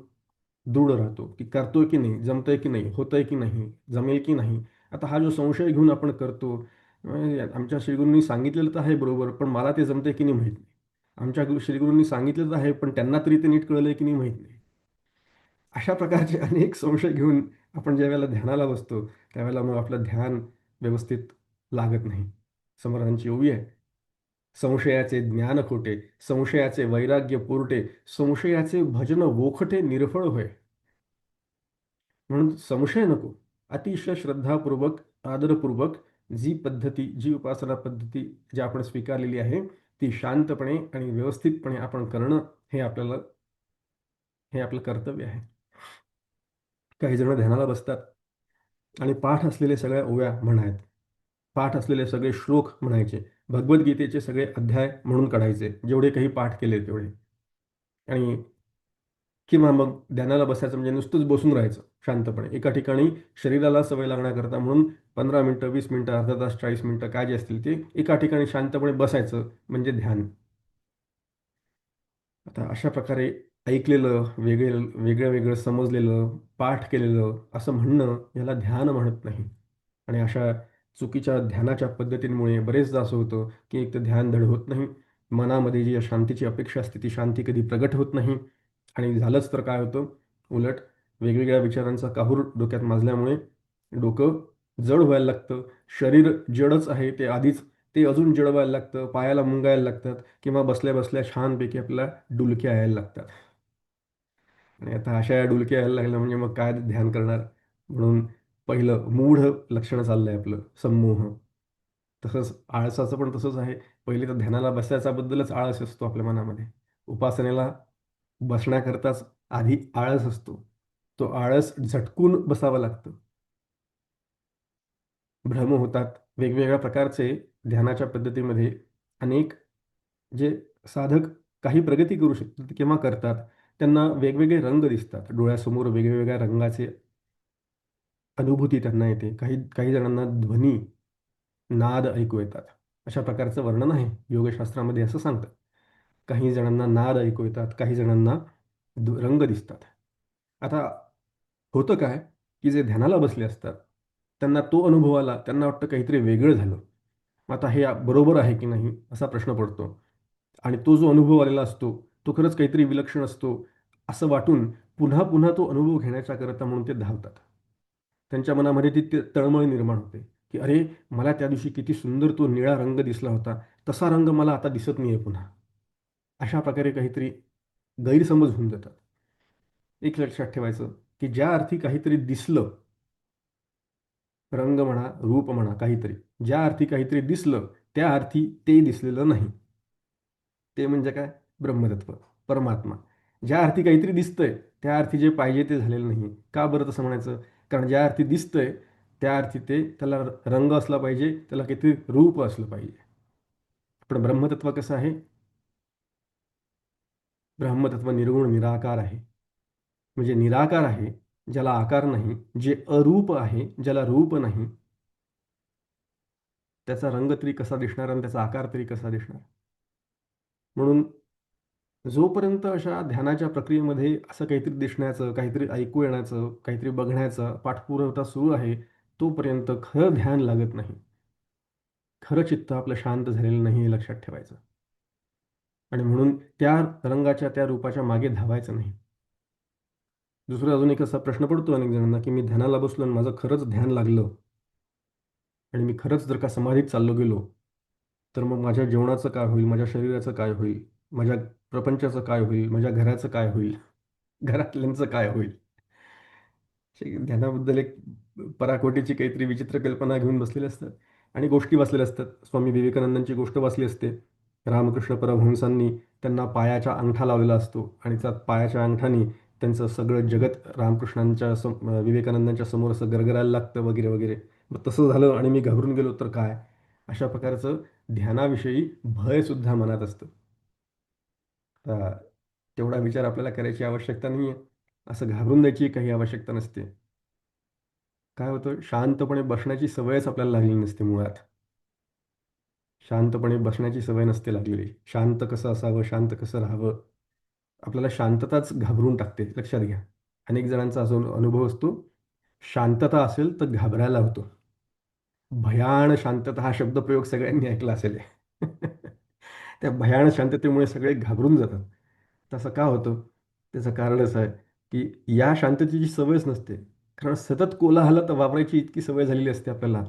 दृढ राहतो की करतोय की नाही, जमतंय की नाही, होतंय की नाही, जमेल की नाही. आता हा जो संशय घेऊन आपण करतो, आमच्या श्रीगुरूंनी सांगितलेलं तर आहे बरोबर, पण मला ते जमतंय की नाही माहीत नाही. आमच्या श्रीगुरूंनी सांगितलेलं तर आहे, पण त्यांना तरी ते नीट कळलंय की नाही माहीत नाही. अशा प्रकारचे अनेक संशय घेऊन आपण ज्यावेळेला ध्यानाला बसतो, त्यावेळेला मग आपलं ध्यान व्यवस्थित लागत नाही. समर्थांची ओवी आहे, संशयाचे ज्ञान खोटे, संशयाचे वैराग्य पोरटे, संशयाचे भजन वोखटे निर्फळ होय. म्हणून संशय नको. अतिशय श्रद्धापूर्वक, आदरपूर्वक जी उपासना पद्धती जी आपण स्वीकारलेली आहे, ती शांतपणे आणि व्यवस्थितपणे आपण करणं हे आपलं कर्तव्य आहे. काही जण ध्यानाला बसतात आणि पाठ असलेले सगळ्या ओव्या म्हणायत. पाठ असलेले सगळे श्लोक म्हणायचे. भगवद्गीतेचे सगळे अध्याय म्हणून काढायचे, जेवढे काही पाठ केले तेवढे. आणि किंवा मग ध्यानाला बसायचं म्हणजे नुसतंच बसून राहायचं शांतपणे एका ठिकाणी. शरीराला सवय लागण्याकरता म्हणून 15 मिनिटं, 20 मिनिटं, अर्धा तास, 40 मिनिटं काय जे असतील ते एका ठिकाणी शांतपणे बसायचं म्हणजे ध्यान. आता अशा प्रकारे ऐकलेलं, वेगळं वेगळं समजलेलं, पाठ केलेलं असं म्हणणं याला ध्यान म्हणत नाही. आणि अशा चुकीच्या ध्यानाच्या पद्धतींमुळे बरेचदा असं होतं की एक तर ध्यान धड होत नाही, मनामध्ये जी शांतीची अपेक्षा असते ती शांती कधी प्रगट होत नाही. आणि झालंच तर काय होतं, उलट वेगवेगळ्या विचारांचा काहूर डोक्यात माजल्यामुळे डोकं जड व्हायला लागतं. शरीर जडच आहे ते आधीच, ते अजून जड व्हायला लागतं, पायाला मुंगायला लागतात किंवा बसल्या बसल्या छानपैकी आपल्याला डुलक्या यायला लागतात. आणि आता अशा या डुलक्या यायला लागल्या म्हणजे मग काय ध्यान करणार. म्हणून पहिलं मूढ लक्षण चाललंय आपलं, संमोह. तसंच आळसाचं पण तसंच आहे. पहिले तर ध्यानाला बसायचा बद्दलच आळस असतो आपल्या मनामध्ये. उपासनेला बसण्याकरताच आधी आळस असतो. तो आळस झटकून बसावं लागतं. भ्रम होतात. वेगवेगळ्या प्रकारचे ध्यानाच्या पद्धतीमध्ये अनेक जे साधक काही प्रगती करू शकतात किंवा करतात, त्यांना वेगवेगळे रंग दिसतात. डोळ्यासमोर वेगवेगळ्या रंगाचे अनुभूती त्यांना येते. काही काही जणांना ध्वनी, नाद ऐकू येतात. अशा प्रकारचं वर्णन आहे. योगशास्त्रामध्ये असं सांगतात. काही जणांना नाद ऐकू येतात, काही जणांना रंग दिसतात. आता होतं काय, की जे ध्यानाला बसले असतात, त्यांना तो अनुभव आला, त्यांना वाटतं काहीतरी वेगळं झालं. मग आता हे बरोबर आहे की नाही असा प्रश्न पडतो. आणि तो जो अनुभव आलेला असतो, तो खरंच काहीतरी विलक्षण असतो, असं वाटून पुन्हा पुन्हा तो अनुभव घेण्याच्याकरता म्हणून ते धावतात. त्यांच्या मनामध्ये ती तळमळ निर्माण होते, की "अरे, मला त्या दिवशी किती सुंदर तो निळा रंग दिसला होता, तसा रंग मला आता दिसत नाहीये पुन्हा." अशा प्रकारे काहीतरी गैरसमज होऊन जातात. एक लक्षात ठेवायचं, की ज्या अर्थी काहीतरी दिसलं, रंग म्हणा, रूप म्हणा, काहीतरी. ज्या अर्थी काहीतरी दिसलं, त्या अर्थी ते दिसलेलं नाही. ते म्हणजे काय? ब्रह्मतत्व, परमात्मा. ज्या अर्थी काहीतरी दिसतंय, त्या अर्थी जे पाहिजे ते झालेलं नाहीये. का बरं तसं म्हणायचं? कारण ज्या अर्थी दिसतंय, त्या अर्थी ते त्याला रंग असला पाहिजे, त्याला काहीतरी रूप असलं पाहिजे. पण ब्रह्मतत्व कसं आहे? ब्रह्मतत्व निर्गुण, निराकार आहे. म्हणजे निराकार आहे, ज्याला आकार नाही. जे अरूप आहे, ज्याला रूप नाही. त्याचा रंग तरी कसा दिसणार आणि त्याचा आकार तरी कसा दिसणार? म्हणून जोपर्यंत अशा ध्यानाच्या प्रक्रियेमध्ये असं काहीतरी दिसण्याचं, काहीतरी ऐकू येण्याचं, काहीतरी बघण्याचा पाठपुरावा सुरू आहे, तोपर्यंत खरं ध्यान लागत नाही. खरं चित्त आपलं शांत झालेलं नाही हे लक्षात ठेवायचं. आणि म्हणून त्या रंगाच्या, त्या रूपाच्या मागे धावायचं नाही. दुसरा अजून एक असा प्रश्न पडतो अनेक जणांना, की मी ध्यानाला बसलो आणि माझं खरंच ध्यान लागलं आणि मी खरंच जर का समाधीत चाललो गेलो, तर मग माझ्या जेवणाचं काय होईल? माझ्या शरीराचं काय होईल? माझ्या प्रपंचाचं काय होईल? माझ्या घराचं काय होईल? घरातल्यांचं काय होईल? ध्यानाबद्दल एक पराकोटीची काहीतरी विचित्र कल्पना घेऊन बसलेले असतात आणि गोष्टी वाचलेल्या असतात. स्वामी विवेकानंदांची गोष्ट वाचली असते. रामकृष्ण परमहंसांनी त्यांना पायाचा अंगठा लावलेला असतो आणि त्या पायाच्या अंगठानी त्यांचं सगळं जगत रामकृष्णांच्या विवेकानंदांच्या समोर असं गरगरायला लागतं वगैरे वगैरे. मग तसं झालं आणि मी घाबरून गेलो तर काय? अशा प्रकारचं ध्यानाविषयी भयसुद्धा मनात असतं. आता तेवढा विचार आपल्याला करायची आवश्यकता नाही आहे. असं घाबरून जायची काही आवश्यकता नसते. काय होतं, शांतपणे बसण्याची सवयच आपल्याला लागलेली नसते मुळात. शांतपणे बसण्याची सवय नसते लागलेली. शांत कसं असावं, शांत कसं राहावं, आपल्याला शांतताच घाबरून टाकते. लक्षात घ्या. अनेक जणांचा असा अनुभव असतो, शांतता असेल तर घाबरायला होतो. भयाण शांतता हा शब्दप्रयोग सगळ्यांनी ऐकला असेल. त्या भयाण शांततेमुळे सगळे घाबरून जातात. तसं का होतं? त्याचं कारण असं आहे, की या शांततेची सवयच नसते. कारण सतत कोलाहलात वावरायची इतकी सवय झालेली असते आपल्याला,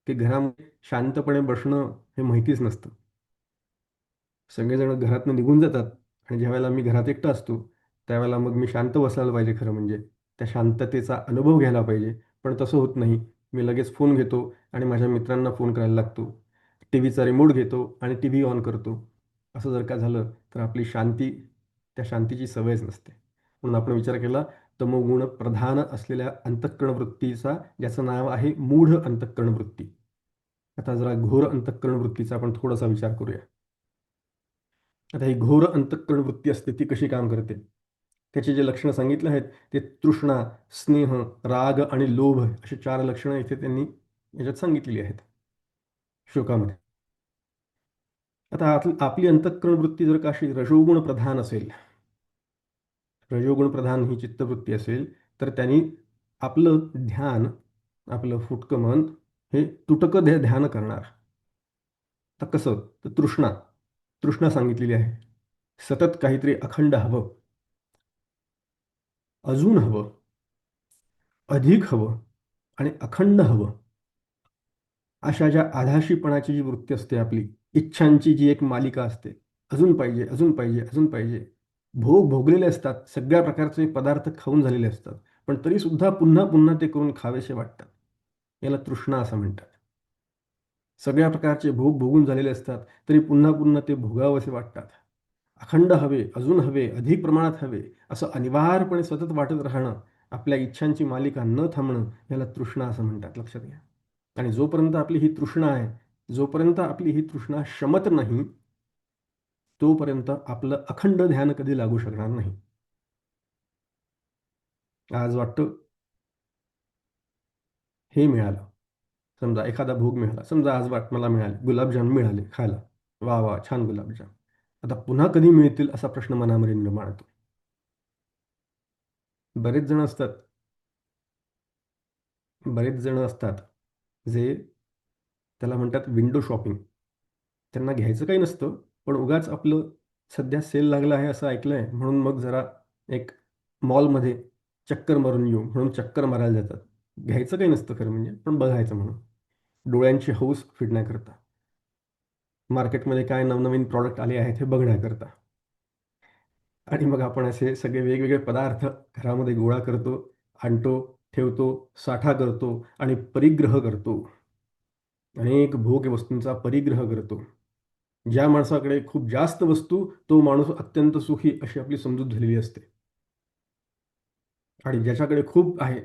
की घरामध्ये शांतपणे बसणं हे माहितीच नसतं. सगळेजण घरातनं निघून जातात आणि ज्यावेळेला मी घरात एकटा असतो, त्यावेळेला मग मी शांत बसायला पाहिजे खरं म्हणजे. त्या शांततेचा अनुभव घ्यायला पाहिजे. पण तसं होत नाही. मी लगेच फोन घेतो आणि माझ्या मित्रांना फोन करायला लागतो. टीव्हीचा रिमोट घेतो आणि टीव्ही ऑन करतो. असं जर का झालं, तर आपली शांती, त्या शांतीची सवयच नसते. म्हणून आपण विचार केला, तमोगुण प्रधान असलेल्या अंतःकरण वृत्तीचा, ज्याचं नाव आहे मूढ अंतःकरण वृत्ती. आता जरा घोर अंतःकरण वृत्तीचा आपण थोडासा विचार करूया. आता ही घोर अंतःकरण वृत्ती असते ती कशी काम करते? त्याचे जे लक्षणं सांगितले आहेत ते तृष्णा, स्नेह, राग आणि लोभ अशी 4 लक्षणं इथे त्यांनी याच्यात सांगितलेली आहेत श्लोकामध्ये. आता आपली अंतःकरण वृत्ती जर का अशी रजोगुण प्रधान असेल, रजोगुण प्रधान ही चित्तवृत्ती असेल, तर त्यांनी आपलं ध्यान, आपलं फुटकं मन हे तुटकं ध्यान करणार. तर कसं? तर तृष्णा सांगितलेली आहे. सतत काहीतरी अखंड हवं, अजून हवं, अधिक हवं आणि अखंड हवं. अशा ज्या आधाशीपणाची जी वृत्ती असते आपली, इच्छांची जी एक मालिका असते, अजून पाहिजे, अजून पाहिजे, अजून पाहिजे. भोग भोगलेले असतात, सगळ्या प्रकारचे पदार्थ खाऊन झालेले असतात, पण तरीसुद्धा पुन्हा पुन्हा ते करून खावेसे वाटतात. याला तृष्णा असं म्हणतात. सगळ्या प्रकारचे भोग भोगून झालेले असतात, तरी पुन्हा पुन्हा ते भोगावेसे वाटतात. अखंड हवे, अजून हवे, अधिक प्रमाणात हवे, असं अनिवार्यपणे सतत वाटत राहणं, आपल्या इच्छांची मालिका न थांबणं, याला तृष्णा असं म्हणतात. लक्षात घ्या. आणि जोपर्यंत आपली ही तृष्णा आहे, जोपर्यंत आपली ही तृष्णा शमत नाही, तोपर्यंत आपलं अखंड ध्यान कधी लागू शकणार नाही. आज वाटतं हे मिळालं, समजा एखादा भोग मिळाला, समजा आज मला मिळाले, गुलाबजाम मिळाले खायला, वा वा छान गुलाबजाम. आता पुन्हा कधी मिळतील असा प्रश्न मनामध्ये निर्माण होतो. बरेच जण असतात बरेच जण असतात जे त्याला म्हणतात विंडो शॉपिंग. त्यांना घ्यायचं काही नसतं, पण उगाच आपलं सध्या सेल लागला आहे असं ऐकलंय म्हणून मग जरा एक मॉलमध्ये चक्कर मारून येऊ म्हणून चक्कर मारायला जातात. घ्यायचं काही नसतं खरं म्हणजे, पण बघायचं म्हणून. डोळ्यांची हौस फिरण्याकरता. मार्केटमध्ये काय नवनवीन प्रॉडक्ट आले आहेत हे बघण्याकरता. आणि मग आपण असे सगळे वेगवेगळे पदार्थ घरामध्ये गोळा करतो, आणतो, ठेवतो, साठा करतो आणि परिग्रह करतो. अनेक भोग वस्तूंचा परिग्रह करतो. ज्या माणसाकडे खूप जास्त वस्तू, तो माणूस अत्यंत सुखी अशी आपली समजूत झालेली असते. आणि ज्याच्याकडे खूप आहे,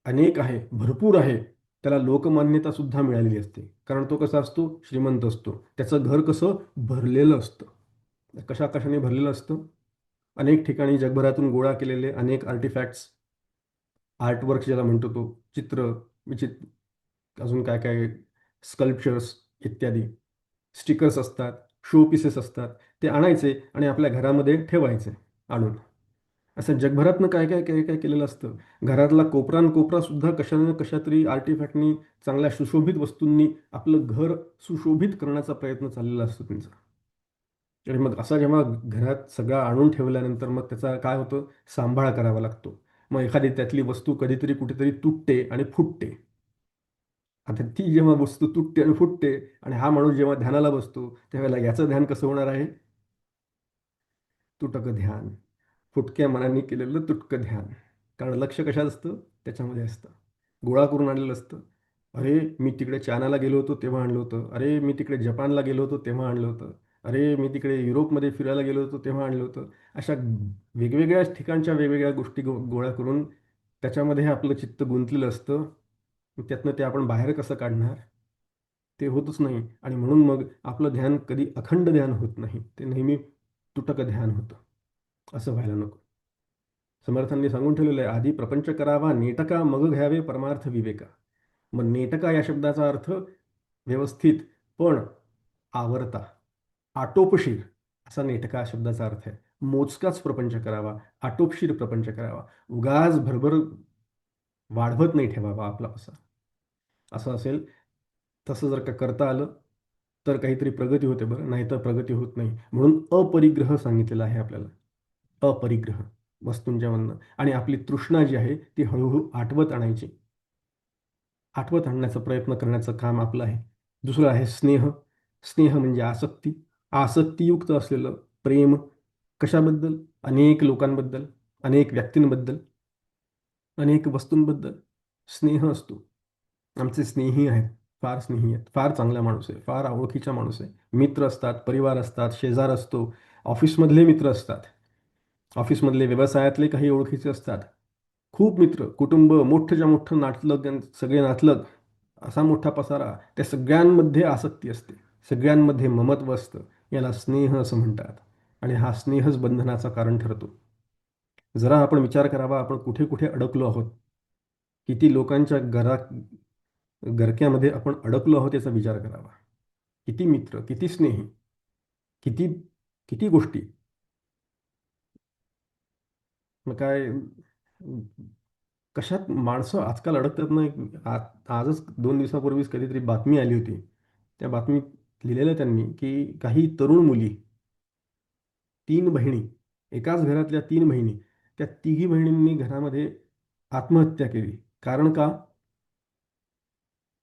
अनेक आहे, भरपूर आहे, त्याला लोकमान्यता सुद्धा मिळालेली असते. कारण तो कसा असतो? श्रीमंत असतो. त्याचं घर कसं? भरलेलं असतं. कशा-कशाने भरलेलं असतं? अनेक ठिकाणी जगभरातून गोळा केलेले अनेक आर्टिफॅक्ट्स, आर्टवर्क ज्याला म्हणतो तो, चित्र, अजून काय-काय स्कल्पचर्स इत्यादी. स्टिकर्स असतात, शो पीसेस असतात. ते आणायचे आणि आपल्या घरामध्ये ठेवायचे आणून. असं जगभरातनं काय-काय केलेलं असतं. घरातला कोपरा न कोपरासुद्धा कशा ना कशातरी आर्टिफॅक्टनी, चांगल्या सुशोभित वस्तूंनी आपलं घर सुशोभित करण्याचा प्रयत्न चाललेला असतो त्यांचा. आणि मग असा जेव्हा घरात सगळं आणून ठेवल्यानंतर मग त्याचा काय होतं? सांभाळ करावा लागतो. मग एखादी त्यातली वस्तू कधीतरी कुठेतरी तुटते आणि फुटते. आता ती जेव्हा वस्तू तुटते आणि फुटते आणि हा माणूस जेव्हा ध्यानाला बसतो, त्यावेळेला याचं ध्यान कसं होणार आहे? तुटकं ध्यान. फुटक्या मनाने केलेलं तुटकं ध्यान. कारण लक्ष कशात असतं? त्याच्यामध्ये असतं. गोळा करून आणलेलं असतं. अरे, मी तिकडे चायनाला गेलो होतो तेव्हा आणलं होतं. अरे, मी तिकडे जपानला गेलो होतो तेव्हा आणलं होतं. अरे, मी तिकडे युरोपमध्ये फिरायला गेलो होतो तेव्हा आणलं होतं. अशा वेगवेगळ्या ठिकाणच्या वेगवेगळ्या गोष्टी गोळा करून त्याच्यामध्ये आपलं चित्त गुंतलेलं असतं. मग त्यातनं ते आपण बाहेर कसं काढणार? ते होतच नाही आणि म्हणून मग आपलं ध्यान कधी अखंड ध्यान होत नाही. ते नेहमी तुटकं ध्यान होतं. असं व्हायला नको. समर्थांनी सांगून ठेवलेलं आहे, आधी प्रपंच करावा नेटका, मग घ्यावे परमार्थ विवेका. मग नेटका या शब्दाचा अर्थ व्यवस्थित, पण आवरता, आटोपशीर असा नेटका शब्दाचा अर्थ आहे. मोजकाच प्रपंच करावा, आटोपशीर प्रपंच करावा. उगाच भरभर वाढवत नाही ठेवावा आपला असा. असं असेल, तसं जर का करता आलं, तर काहीतरी प्रगती होते बरं, नाहीतर प्रगती होत नाही. म्हणून अपरिग्रह सांगितलेला आहे आपल्याला. अपरिग्रह वस्तूंच्या मधनं. आणि आपली तृष्णा जी आहे ती हळूहळू आटवत आणायची. आठवत आणण्याचा प्रयत्न करण्याचं काम आपलं आहे. दुसरं आहे स्नेह. स्नेह म्हणजे आसक्ती. आसक्तीयुक्त असलेलं प्रेम. कशाबद्दल? अनेक लोकांबद्दल, अनेक व्यक्तींबद्दल, अनेक वस्तूंबद्दल स्नेह असतो. आमचे स्नेही आहेत, फार स्नेही आहेत, फार चांगला माणूस आहे, फार ओळखीचा माणूस आहे. मित्र असतात, परिवार असतात, शेजार असतो, ऑफिसमधले मित्र असतात, ऑफिसमधले व्यवसायातले काही ओळखीचे असतात. खूप मित्र, कुटुंब, मोठ्ठच्या मोठं नातलग, सगळे नातलग, असा मोठा पसारा. त्या सगळ्यांमध्ये आसक्ती असते, सगळ्यांमध्ये ममत्व असतं. याला स्नेह असं म्हणतात आणि हा स्नेहच बंधनाचं कारण ठरतो. जरा आपण विचार करावा, आपण कुठे कुठे अडकलो आहोत, किती लोकांच्या गरक्यामध्ये आपण अडकलो आहोत याचा विचार करावा. किती मित्र, किती स्नेही, किती किती गोष्टी. मग काय कशात माणसं आजकाल अडकतात ना. आजच 2 दिवसापूर्वीच कधीतरी बातमी आली होती. त्या बातमीत लिहिलेलं त्यांनी की काही तरुण मुली, 3 बहिणी, एकाच घरातल्या 3 बहिणी, त्या तिघी बहिणींनी घरामध्ये आत्महत्या केली. कारण का?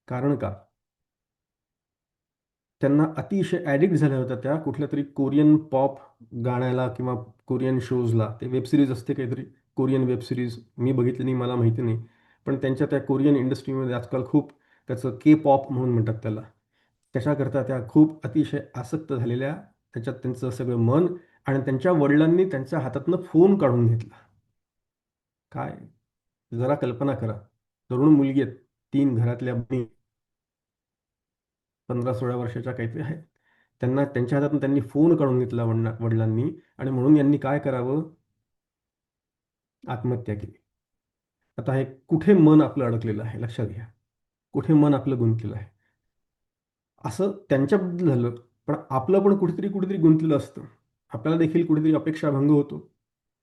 कारण का? त्यांना अतिशय ॲडिक्ट झाल्या होत्या त्या कुठल्या तरी कोरियन पॉप गाण्याला किंवा कोरियन शोजला. ते वेब सीरीज असते काहीतरी, कोरियन वेब सीरीज. मी बघितली नाही, मला माहिती नाही. पण त्यांच्या त्या कोरियन इंडस्ट्रीमध्ये आजकाल खूप त्याचं के पॉप म्हणून म्हणतात त्याला. त्याच्याकरता त्या खूप अतिशय आसक्त झालेल्या, त्याच्यात त्यांचं सगळं मन. आणि त्यांच्या वडिलांनी त्यांच्या हातातनं फोन काढून घेतला. काय जरा कल्पना करा. तरुण मुलगी आहेत, 3 घरातल्या बहिणी, 15-16 वर्षाच्या काहीतरी आहेत. त्यांना त्यांच्या हातातून त्यांनी फोन काढून घेतला वडिलांनी. आणि म्हणून यांनी काय करावं? आत्महत्या केली. आता हे कुठे मन आपलं अडकलेलं आहे लक्षात घ्या. कुठे मन आपलं गुंतलेलं आहे. असं त्यांच्याबद्दल झालं, पण आपलं पण कुठेतरी कुठेतरी गुंतलेलं असतं. आपल्याला देखील कुठेतरी अपेक्षाभंग होतो.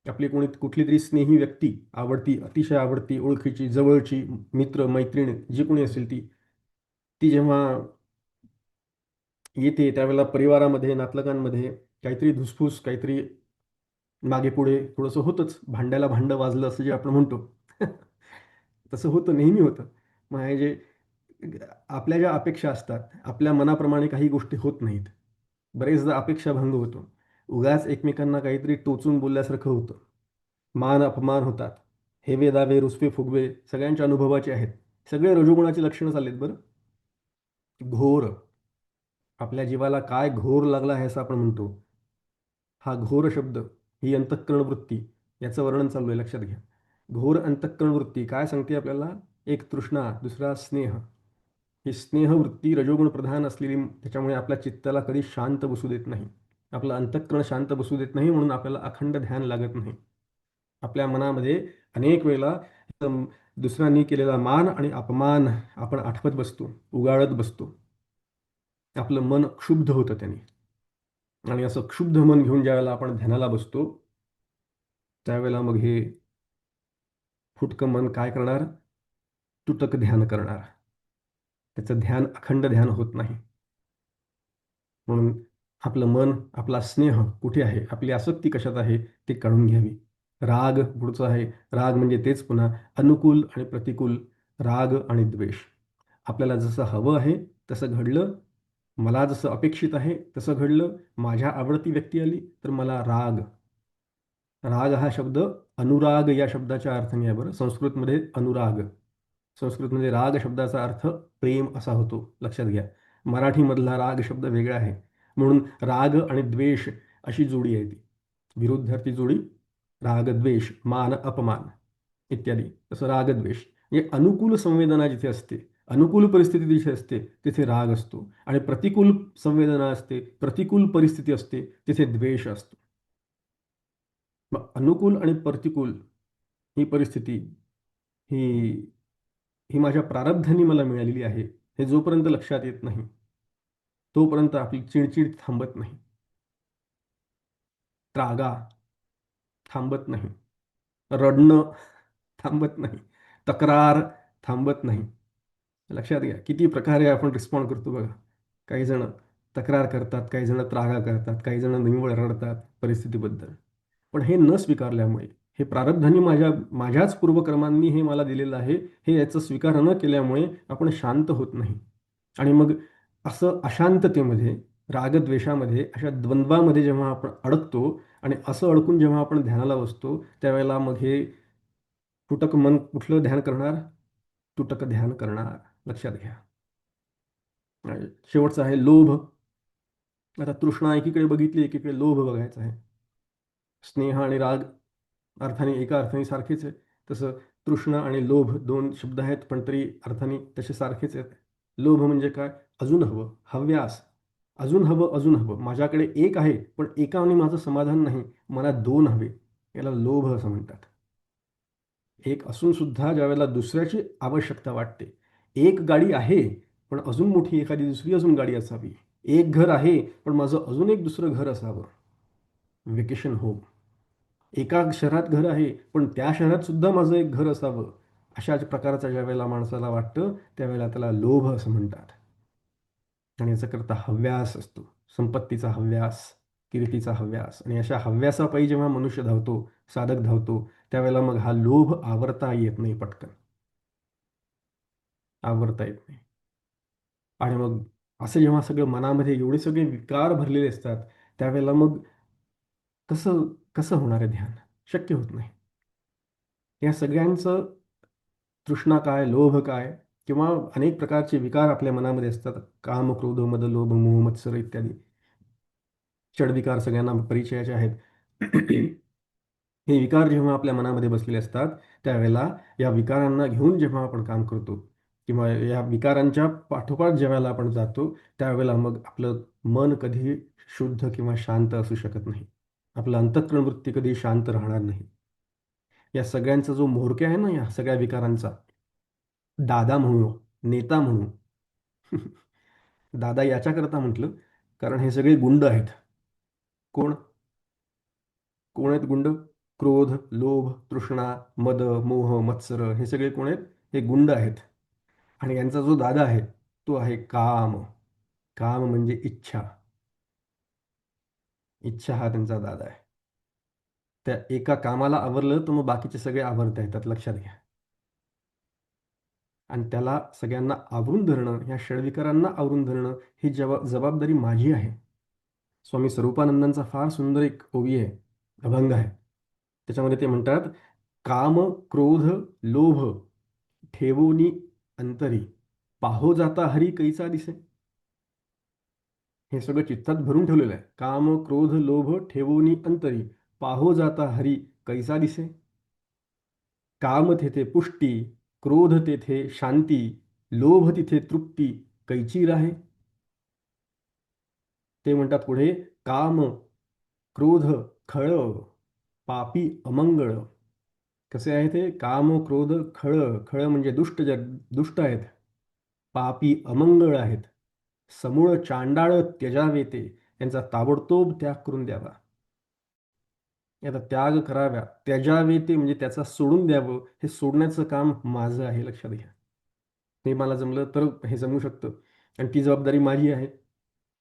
आपली कुठली तरी स्नेही व्यक्ती, आवडती, अतिशय आवडती, ओळखीची, जवळची मित्र, मैत्रीण, जी कोणी असेल ती, ती जेव्हा येते त्यावेळेला परिवारामध्ये, नातलगांमध्ये काहीतरी धुसफूस, काहीतरी मागे पुढे थोडंसं होतंच. भांड्याला भांडं वाजलं असं जे आपण म्हणतो. तसं होतं, नेहमी होतं. मग हे जे आपल्या ज्या अपेक्षा असतात, आपल्या मनाप्रमाणे काही गोष्टी होत नाहीत. बरेचदा अपेक्षाभंग होतो. उगाच एकमेकांना काहीतरी टोचून बोलल्यासारखं होतं. मान अपमान होतात. हेवे दावे, रुसवे फुगवे सगळ्यांच्या अनुभवाचे आहेत. सगळे रजोगुणाची लक्षणं चाललीत बरं. घोर, आपल्या जीवाला काय घोर लागला आहे असं आपण म्हणतो. हा घोर शब्द, ही अंतःकरण वृत्ती, याचं वर्णन चालू आहे, लक्षात घ्या. घोर अंतःकरण वृत्ती काय सांगते आपल्याला? एक तृष्णा, दुसरा स्नेह. ही स्नेहवृत्ती रजोगुण प्रधान असलेली, त्याच्यामुळे आपल्या चित्ताला कधी शांत बसू देत नाही. आपलं अंतःकरण शांत बसू देत नाही, म्हणून आपल्याला अखंड ध्यान लागत नाही. आपल्या मनामध्ये अनेक वेळेला दुसऱ्यांनी केलेला मान आणि अपमान आपण आठवत बसतो, उगाळत बसतो. आपलं मन क्षुब्ध होतं त्याने. आणि असं क्षुब्ध मन घेऊन ज्यावेळेला आपण ध्यानाला बसतो, त्यावेळेला मग हे फुटकं मन काय करणार? तुटक ध्यान करणार. त्याचं ध्यान, अखंड ध्यान होत नाही. म्हणून आपलं मन, आपला स्नेह कुठे आहे, आपली आसक्ती कशात आहे, ते काढून घ्यावी. राग पुढचं आहे. राग म्हणजे तेच पुन्हा अनुकूल आणि प्रतिकूल, राग आणि द्वेष. आपल्याला जसं हवं आहे तसं घडलं, मला जसं अपेक्षित आहे तसं घडलं, माझ्या आवडती व्यक्ती आली तर मला राग. राग हा शब्द अनुराग या शब्दाच्या अर्थाने आहे बरं. संस्कृतमध्ये अनुराग, संस्कृतमध्ये राग शब्दाचा अर्थ प्रेम असा होतो, लक्षात घ्या. मराठीमधला राग शब्द वेगळा आहे. म्हणून राग आणि द्वेष अशी जोडी आहे ती, विरुद्धार्थी जोडी. राग द्वेष, मान अपमान इत्यादी. तसं राग द्वेष म्हणजे अनुकूल संवेदना जिथे असते, अनुकूल परिस्थिती जिथे असते, तिथे राग असतो. आणि प्रतिकूल संवेदना असते, प्रतिकूल परिस्थिती असते, तिथे द्वेष असतो. मग अनुकूल आणि प्रतिकूल ही परिस्थिती, ही ही माझ्या प्रारब्धाने मला मिळालेली आहे, हे जोपर्यंत लक्षात येत नाही, तोपर्यंत आपली चिडचिड थांबत नाही, त्रागा थांबत नाही, रडणं थांबत नाही, तक्रार थांबत नाही. लक्षात घ्या, किती प्रकारे आपण रिस्पॉन्ड करतो बघा. काही जण तक्रार करतात, काही जण त्रागा करतात, काही जण निव्वळ रडतात परिस्थितीबद्दल. पण हे न स्वीकारल्यामुळे, हे प्रारब्धाने माझ्याच पूर्वकर्मांनी हे मला दिलेलं आहे, हे याचा स्वीकार न केल्यामुळे आपण शांत होत नाही. आणि मग असं अशांततेमध्ये, रागद्वेषामध्ये, अशा द्वंद्वामध्ये जेव्हा आपण अडकतो आणि असं अडकून जेव्हा आपण ध्यानाला बसतो, त्यावेळेला मग हे तुटक मन कुठलं ध्यान करणार? तुटक ध्यान करणार, लक्षात घ्या. आणि शेवटचं आहे लोभ. आता तृष्णा एकीकडे बघितली, एकीकडे लोभ बघायचा आहे. स्नेह आणि राग अर्थाने एका अर्थाने सारखेच आहे. तसं तृष्णा आणि लोभ 2 शब्द आहेत, पण तरी अर्थाने तसे सारखेच आहेत. लोभ म्हणजे काय? अजून हवं, हव्यास. अजून हवं, अजून हवं. माझ्याकडे एक आहे, पण एकाने माझं समाधान नाही, मला 2 हवे. याला लोभ असं म्हणतात. एक असून सुद्धा ज्यावेळेला दुसऱ्याची आवश्यकता वाटते. एक गाडी आहे, पण अजून मोठी एखादी दुसरी अजून गाडी असावी. एक घर आहे, पण माझं अजून एक दुसरं घर असावं. Vacation home. एका शहरात घर आहे, पण त्या शहरात सुद्धा माझं एक घर असावं. अशाच प्रकारचा ज्यावेळेला माणसाला वाटतं, त्यावेळेला त्याला लोभ असं म्हणतात. आणि याचा करता हव्यास असतो. संपत्तीचा हव्यास, कीर्तीचा हव्यास. आणि अशा हव्यासापायी जेव्हा मनुष्य धावतो, साधक धावतो, त्यावेळेला मग हा लोभ आवरता येत नाही पटकन. आवरता येत नाही. आणि मग असं जेव्हा सगळं मनामध्ये एवढे सगळे विकार भरलेले असतात, त्यावेळेला मग कसं कसं होणार आहे ध्यान? शक्य होत नाही. या सगळ्यांचं तृष्णा काय, लोभ काय, किंवा अनेक प्रकारचे विकार आपल्या मनामध्ये असतात. काम, क्रोध, मद, लोभ, मोह, मत्सर इत्यादी षड्विकार सगळ्यांना परिचयाचे आहेत. हे विकार जेव्हा आपल्या मनामध्ये बसलेले असतात, त्यावेळेला या विकारांना घेऊन जेव्हा आपण काम करतो किंवा या विकारांच्या पाठोपाठ ज्यावेळेला आपण जातो, त्यावेळेला मग आपलं मन कधी शुद्ध किंवा शांत असू शकत नाही. आपलं अंतःकरण वृत्ती कधी शांत राहणार नाही. या सगळ्यांचा जो म्होरक्या आहे ना, या सगळ्या विकारांचा, दादा म्हणू, नेता म्हणू. दादा याच्याकरता म्हटलं, कारण हे सगळे गुंड आहेत. कोण कोण आहेत गुंड? क्रोध, लोभ, तृष्णा, मद, मोह, मत्सर, हे सगळे कोण आहेत? हे गुंड आहेत. आणि यांचा जो दादा आहे, तो आहे काम. काम म्हणजे इच्छा. इच्छा हा त्यांचा दादा आहे. त्या एका कामाला आवरलं तर मग बाकीचे सगळे आवरता येतात, लक्षात घ्या. आणि त्याला सगळ्यांना आवरून धरणं, ह्या षड्विकारांना आवरून धरणं, ही जबाबदारी माझी आहे. स्वामी स्वरूपानंदांचा फार सुंदर एक ओवी आहे, अभंग आहे. त्याच्यामध्ये ते म्हणतात, काम, क्रोध, लोभ ठेवोनी अंतरी, पाहो जाता हरी कैसा दिसे. हे सगळं चित्तात भरून ठेवलेलं आहे. काम, क्रोध, लोभ ठेवोनी अंतरी, पाहो जाता हरी कैसा दिसे. काम तेथे पुष्टी, क्रोध तेथे शांती, लोभ तिथे तृप्ती कैची राहे. ते म्हणतात पुढे, काम, क्रोध, खळ, पापी अमंगळ. कसे आहे ते? काम, क्रोध, खळ. खळ म्हणजे दुष्ट आहेत. पापी अमंगळ आहेत. समूळ चांडाळ त्यजावे ते, यांचा ताबडतोब त्याग करून द्यावा. याचा त्याग कराव्या. त्यजावे ते म्हणजे त्याचा सोडून द्यावं. हे सोडण्याचं काम माझं आहे, लक्षात घ्या. हे मला जमलं तर हे जमू शकतं, आणि ती जबाबदारी माझी आहे.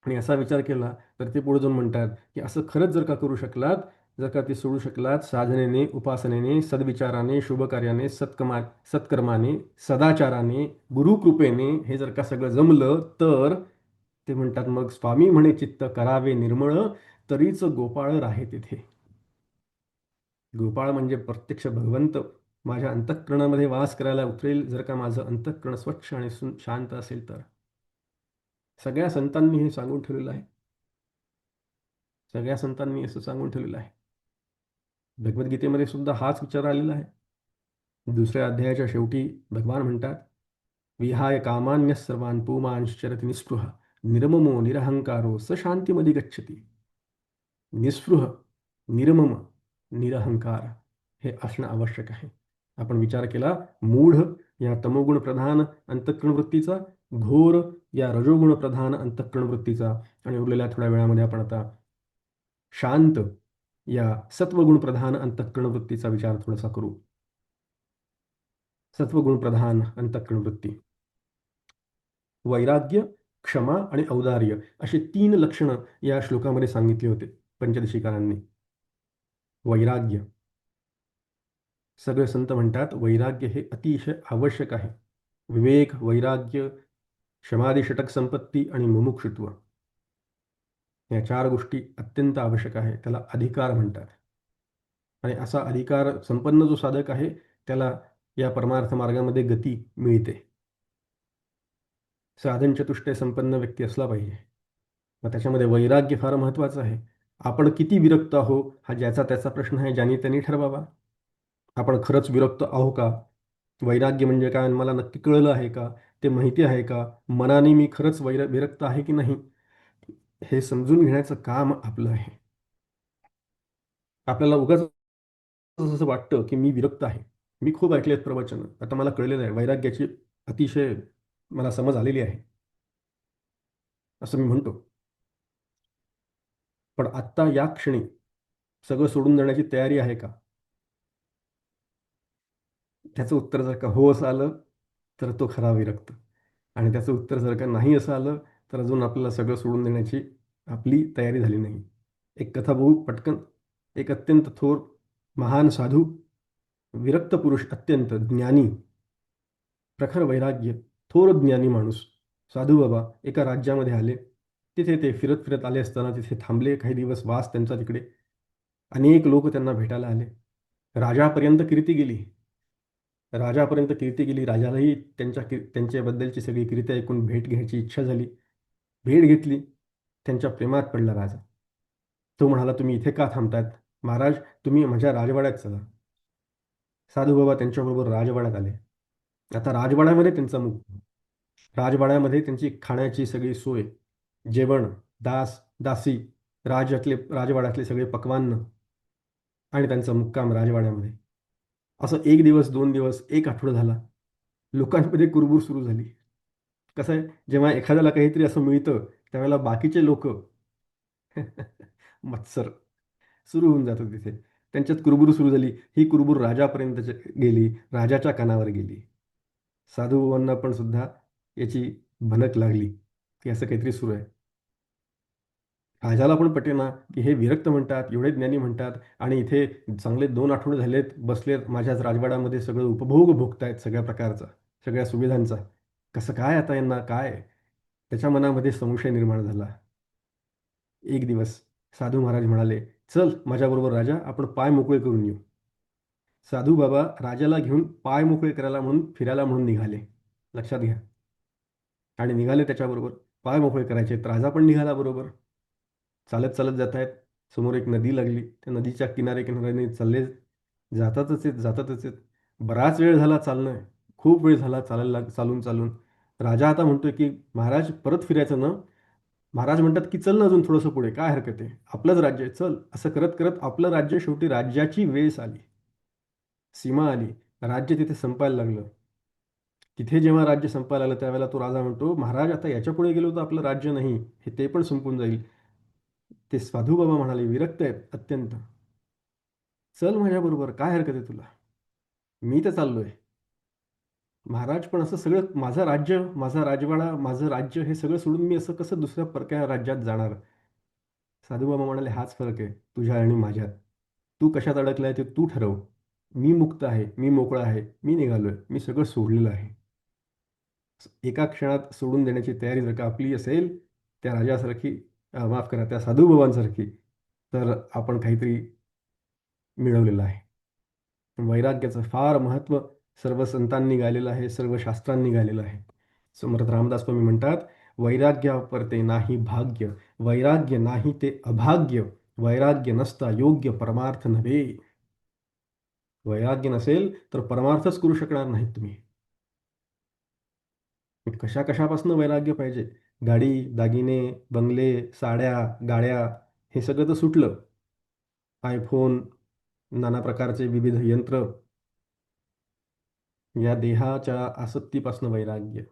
आणि असा विचार केला तर ते पुढे जाऊन म्हणतात की असं खरंच जर का करू शकलात, जर का ते सोडू शकलात साधनेने, उपासनेने, सद्विचाराने, शुभकार्याने, सत्कर्माने, सदाचाराने, गुरुकृपेने, हे जर का सगळं जमलं तर ते म्हणतात, मग स्वामी म्हणे चित्त करावे निर्मळ, तरीच गोपाळ राहे तिथे. गोपाळ म्हणजे प्रत्यक्ष भगवंत माझ्या अंतःकरणामध्ये वास करायला उतरेल, जर का माझं अंतःकरण स्वच्छ आणि शांत असेल तर. सगळ्या संतांनी हे सांगून ठेवलेलं आहे. सगळ्या संतांनी असं सांगून ठेवलेलं आहे. भगवद्गीतेमध्ये सुद्धा हाच विचार आलेला आहे. दुसऱ्या अध्यायाच्या शेवटी भगवान म्हणतात, विहाय कामान्य सर्वान पुमांश्चरति निस्पृह, निर्ममो निरहंकारो स शांतीमध्ये गच्छती. निस्पृह, निर्मम, निरहंकार हे असणं आवश्यक आहे. आपण विचार केला, मूढ या तमोगुण प्रधान अंतःकरण वृत्तीचा, घोर या रजोगुण प्रधान अंतःकरण वृत्तीचा, आणि उरलेल्या थोड्या वेळामध्ये आपण आता शांत या सत्वगुण प्रधान अंतःकरण वृत्तीचा विचार थोडासा करू. सत्वगुण प्रधान अंतःकरण वृत्ती. वैराग्य, क्षमा आणि औदार्य अशी 3 लक्षणं या श्लोकामध्ये सांगितली होते पंचदशीकारांनी. वैराग्य, सगळे संत म्हणतात वैराग्य हे अतिशय आवश्यक आहे. विवेक, वैराग्य, क्षमादी षटक संपत्ती आणि मुमुक्षुत्व, या 4 गोष्टी अत्यंत आवश्यक आहे. त्याला अधिकार म्हणतात. आणि असा अधिकार संपन्न जो साधक आहे, त्याला या परमार्थ मार्गामध्ये गती मिळते. साधन चतुष्टय संपन्न व्यक्ती असला पाहिजे. मग त्याच्यामध्ये वैराग्य फार महत्त्वाचं आहे. आपण किती विरक्त आहो हा ज्याचा त्याचा प्रश्न आहे, ज्याने त्यांनी ठरवावा. आपण खरंच विरक्त आहो का? वैराग्य म्हणजे काय मला नक्की कळलं आहे का? ते माहिती आहे का? मनाने मी खरंच विरक्त आहे की नाही, हे समजून घेण्याचं काम आपलं आहे. आपल्याला उगाच असं वाटतं की मी विरक्त आहे. मी खूप ऐकलेत प्रवचन. आता मला कळलेलं आहे वैराग्याची अतिशय मला समज आलेली आहे, असं मी म्हणतो. पण आत्ता या क्षणी सगळं सोडून जाण्याची तयारी आहे का? त्याचं उत्तर जर का हो असं आलं, तर तो खरा विरक्त. आणि त्याचं उत्तर जर का नाही असं आलं, तर अजून आपल्याला सगळं सोडून देण्याची आपली तयारी झाली नाही. एक कथा बघू पटकन. एक अत्यंत थोर, महान साधू, विरक्त पुरुष, अत्यंत ज्ञानी, प्रखर वैराग्य, थोर ज्ञानी माणूस, साधू बाबा एका राज्यामध्ये आले. तिथे ते फिरत फिरत आले असताना तिथे थांबले. काही दिवस वास त्यांचा तिकडे. अनेक लोक त्यांना भेटायला आले. राजापर्यंत कीर्ती गेली. राजापर्यंत कीर्ती गेली. राजालाही त्यांच्याबद्दलची सगळी कीर्ती ऐकून भेट घ्यायची इच्छा झाली. भेट घेतली. त्यांच्या प्रेमात पडला राजा. तो म्हणाला, तुम्ही इथे का थांबतायत? महाराज, तुम्ही माझ्या राजवाड्यात चला. साधू बाबा त्यांच्याबरोबर राजवाड्यात आले. आता राजवाड्यामध्ये त्यांचा राजवाड्यामध्ये त्यांची खाण्याची सगळी सोय, जेवण, दास दासी, राजवाड्यातले सगळे पक्वान्न आणि त्यांचा मुक्काम राजवाड्यामध्ये. असं एक दिवस, 2 दिवस, एक आठवडा झाला. लोकांमध्ये कुरबुर सुरू झाली. कसं आहे, जेव्हा एखाद्याला काहीतरी असं मिळतं, त्यावेळेला बाकीचे लोक मत्सर सुरू होऊन जातो तिथे. त्यांच्यात कुरबुर सुरू झाली. ही कुरबुर राजापर्यंत गेली, राजाच्या कानावर गेली. साधूबाबांना पण सुद्धा याची भनक लागली की असं काहीतरी सुरू आहे. राजाला पण पटेना की हे विरक्त म्हणतात, एवढे ज्ञानी म्हणतात, आणि इथे चांगले 2 आठवडे झालेत बसलेत माझ्याच राजवाड्यामध्ये, सगळं उपभोग भोगतायत सगळ्या प्रकारचा, सगळ्या सुविधांचा. कसं काय आता यांना काय? त्याच्या मनामध्ये संशय निर्माण झाला. एक दिवस साधू महाराज म्हणाले, चल माझ्याबरोबर राजा, आपण पाय मोकळे करून येऊ. साधू बाबा राजाला घेऊन पाय मोकळे करायला म्हणून, फिरायला म्हणून निघाले. लक्षात घ्या. आणि निघाले त्याच्याबरोबर पाय मोकळे करायचे. तर राजा पण निघाला बरोबर. चालत चालत जात आहेत. समोर एक नदी लागली. त्या नदीच्या किनाऱ्याने चालले. जातातच आहेत, जातातच आहेत. बराच वेळ झाला चालणं. खूप वेळ झाला चालायला, चालून चालून. राजा आता म्हणतोय की महाराज परत फिरायचं ना? महाराज म्हणतात की चल ना अजून थोडंसं पुढे, काय हरकत आहे, आपलंच राज्य आहे, चल. असं करत करत आपलं राज्य, शेवटी राज्याची वेस आली, सीमा आली. राज्य तिथे संपायला लागलं. तिथे जेव्हा राज्य संपायला लागलं त्यावेळेला तो राजा म्हणतो, महाराज आता याच्या पुढे गेलो तर आपलं राज्य नाही, हे ते पण संपून जाईल. ते साधू बाबा म्हणाले, विरक्त आहेत अत्यंत, चल माझ्याबरोबर, काय हरकत आहे तुला, मी तर चाललोय. महाराज पण असं सगळं, माझं राज्य, माझा राजवाडा, माझं राज्य, हे सगळं सोडून मी असं कसं दुसऱ्या परक्या राज्यात जाणार? साधूबाबा म्हणाले, हाच फरक आहे तुझ्या आणि माझ्यात. तू कशात अडकलाय ते तू ठरव. मी मुक्त आहे, मी मोकळा आहे, मी निघालोय, मी सगळं सोडलेलं आहे. एका क्षणात सोडून देण्याची तयारी जर का आपली असेल, त्या राजासारखी, माफ करा, त्या साधूबाबांसारखी, तर आपण काहीतरी मिळवलेलं आहे. वैराग्याचं फार महत्त्व सर्व संतांनी गायलेलं आहे, सर्व शास्त्रांनी गायलेलं आहे. समर्थ रामदास स्वामी म्हणतात, वैराग्यापरते नाही भाग्य, वैराग्य नाही ते अभाग्य, वैराग्य नसता योग्य परमार्थ नव्हे. वैराग्य नसेल तर परमार्थच करू शकणार नाहीत तुम्ही. कशा कशापासून वैराग्य पाहिजे? गाडी, दागिने, बंगले, साड्या, गाड्या, हे सगळं तर सुटलं. आयफोन, नाना प्रकारचे विविध यंत्र, या देहाच्या आसक्तीपासून वैराग्य.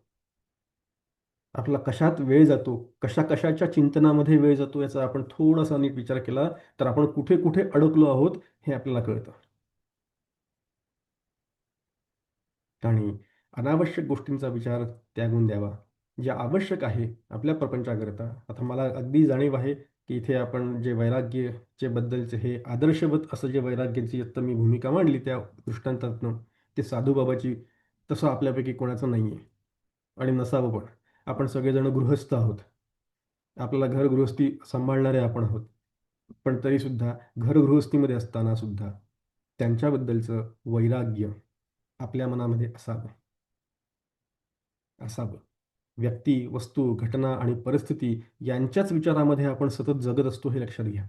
आपला कशात वेळ जातो, कशा कशाच्या चिंतनामध्ये वेळ जातो, याचा आपण थोडासा नीट विचार केला तर आपण कुठे कुठे अडकलो आहोत हे आपल्याला कळतं. आणि अनावश्यक गोष्टींचा विचार त्यागून द्यावा. जे आवश्यक आहे आपल्या प्रपंचाकरता. आता मला अगदी जाणीव आहे की इथे आपण जे वैराग्याचे बद्दलचे हे आदर्शवत असं जे वैराग्याची आत्ता मी भूमिका मांडली त्या दृष्टांतातनं, ते साधूबाबाची तसं आपल्यापैकी कोणाचं नाही आहे आणि नसावं पण. आपण सगळेजण गृहस्थ आहोत. आपल्याला घर गृहस्थी सांभाळणारे आपण आहोत. पण तरीसुद्धा घर गृहस्थीमध्ये असताना सुद्धा त्यांच्याबद्दलचं वैराग्य आपल्या मनामध्ये असावं. असावं. व्यक्ती, वस्तू, घटना आणि परिस्थिती यांच्याच विचारामध्ये आपण सतत जगत असतो हे लक्षात घ्या.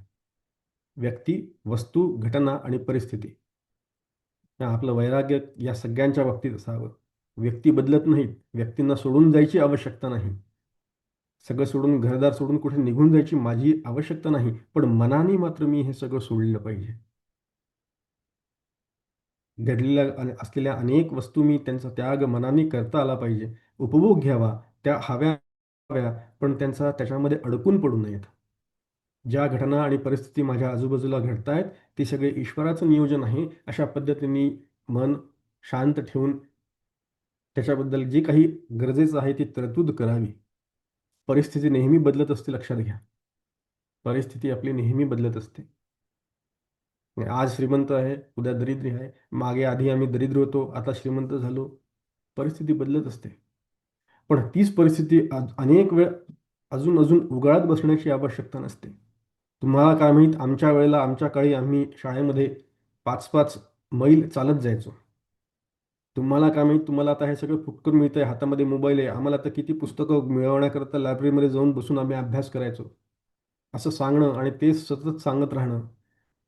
व्यक्ती, वस्तू, घटना आणि परिस्थिती, आपलं वैराग्य या सगळ्यांच्या बाबतीत असावं. व्यक्ती बदलत नाहीत, व्यक्तींना सोडून जायची आवश्यकता नाही. सगळं सोडून, घरदार सोडून कुठे निघून जायची माझी आवश्यकता नाही, पण मनाने मात्र मी हे सगळं सोडलं पाहिजे. असलेल्या अनेक वस्तू मी त्यांचा त्याग मनाने करता आला पाहिजे, उपभोग घ्यावा, त्या हव्या, पण त्यांचा त्याच्यामध्ये अडकून पडू नयेत. ज्या घटना आणि परिस्थिती माझ्या आजूबाजूला घडतायत ते सगळे ईश्वराचं नियोजन आहे, अशा पद्धतीने मन शांत ठेवून त्याच्याबद्दल जे काही गरजेचं आहे ती तरतूद करावी. परिस्थिती नेहमी बदलत असते, लक्षात घ्या. परिस्थिती आपली नेहमी बदलत असते. आज श्रीमंत आहे, उद्या दरिद्री आहे. आधी आम्ही दरिद्र होतो, आता श्रीमंत झालो. परिस्थिती बदलत असते. पण तीच परिस्थिती अनेक वेळ अजून अजून उगाळत बसण्याची आवश्यकता नसते. तुम्हाला काय माहीत, आमच्या वेळेला, आमच्या काळी आम्ही शाळेमध्ये 5-5 मैल चालत जायचो. तुम्हाला काय माहीत, तुम्हाला आता हे सगळं फुटकून मिळतंय, हातामध्ये मोबाईल आहे. आम्हाला तर किती पुस्तकं मिळवण्याकरता लायब्ररीमध्ये जाऊन बसून आम्ही अभ्यास करायचो. असं सांगणं आणि तेच सतत सांगत राहणं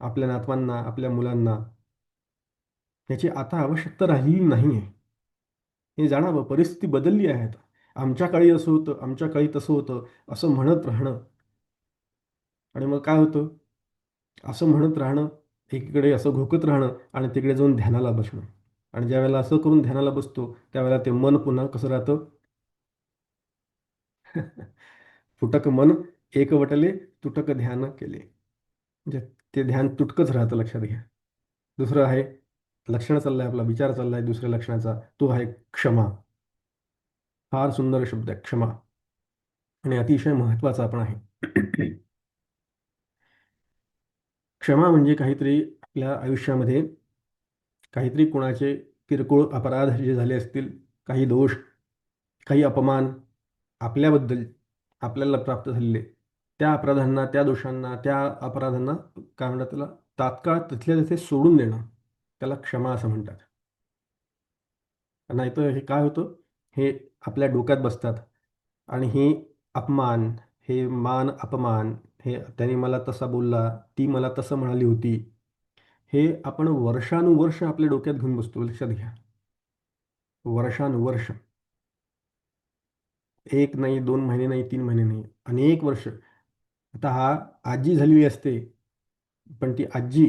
आपल्या नातवांना, आपल्या मुलांना, याची आता आवश्यकता राहिलेली नाही आहे. हे जाणावं, परिस्थिती बदलली आहे आता. आमच्या काळी असं होतं, आमच्या काळी तसं होतं, असं म्हणत राहणं. आणि मग काय होतं? असं म्हणत राहणं, एकीकडे असं घोकत राहणं आणि तिकडे जाऊन ध्यानाला बसणं. आणि ज्यावेळेला असं करून ध्यानाला बसतो, त्यावेळेला ते मन पुन्हा कसं राहतं? फुटक मन एकवटले, तुटक ध्यान केले. म्हणजे ते ध्यान तुटकंच राहतं, लक्षात घ्या. दुसरं आहे, लक्षण चाललंय आपला, विचार चाललाय दुसऱ्या लक्षणाचा, तो आहे क्षमा. फार सुंदर शब्द आहे क्षमा, आणि अतिशय महत्त्वाचा पण आहे. क्षमा म्हणजे काहीतरी आपल्या आयुष्यामध्ये काहीतरी कोणाचे किरकोळ अपराध जे झाले असतील, काही दोष, काही अपमान आपल्याबद्दल आपल्याला प्राप्त झालेले, त्या अपराधांना, त्या दोषांना, त्या अपराधांना, काय म्हणतात त्याला, तात्काळ तिथल्या तिथे सोडून देणं, त्याला क्षमा असं म्हणतात. नाहीतर हे काय होतं, हे आपल्या डोक्यात बसतात आणि हे अपमान, हे मान अपमान, हे त्याने मला तसा बोलला, ती मला तसं म्हणाली होती, हे आपण वर्षानुवर्ष आपल्या डोक्यात घेऊन बसतो, लक्षात घ्या. वर्षानुवर्ष. 1 नाही, 2 महिने नाही, 3 महिने नाही, अनेक वर्ष. आता आजी झालेली असते, पण ती आजी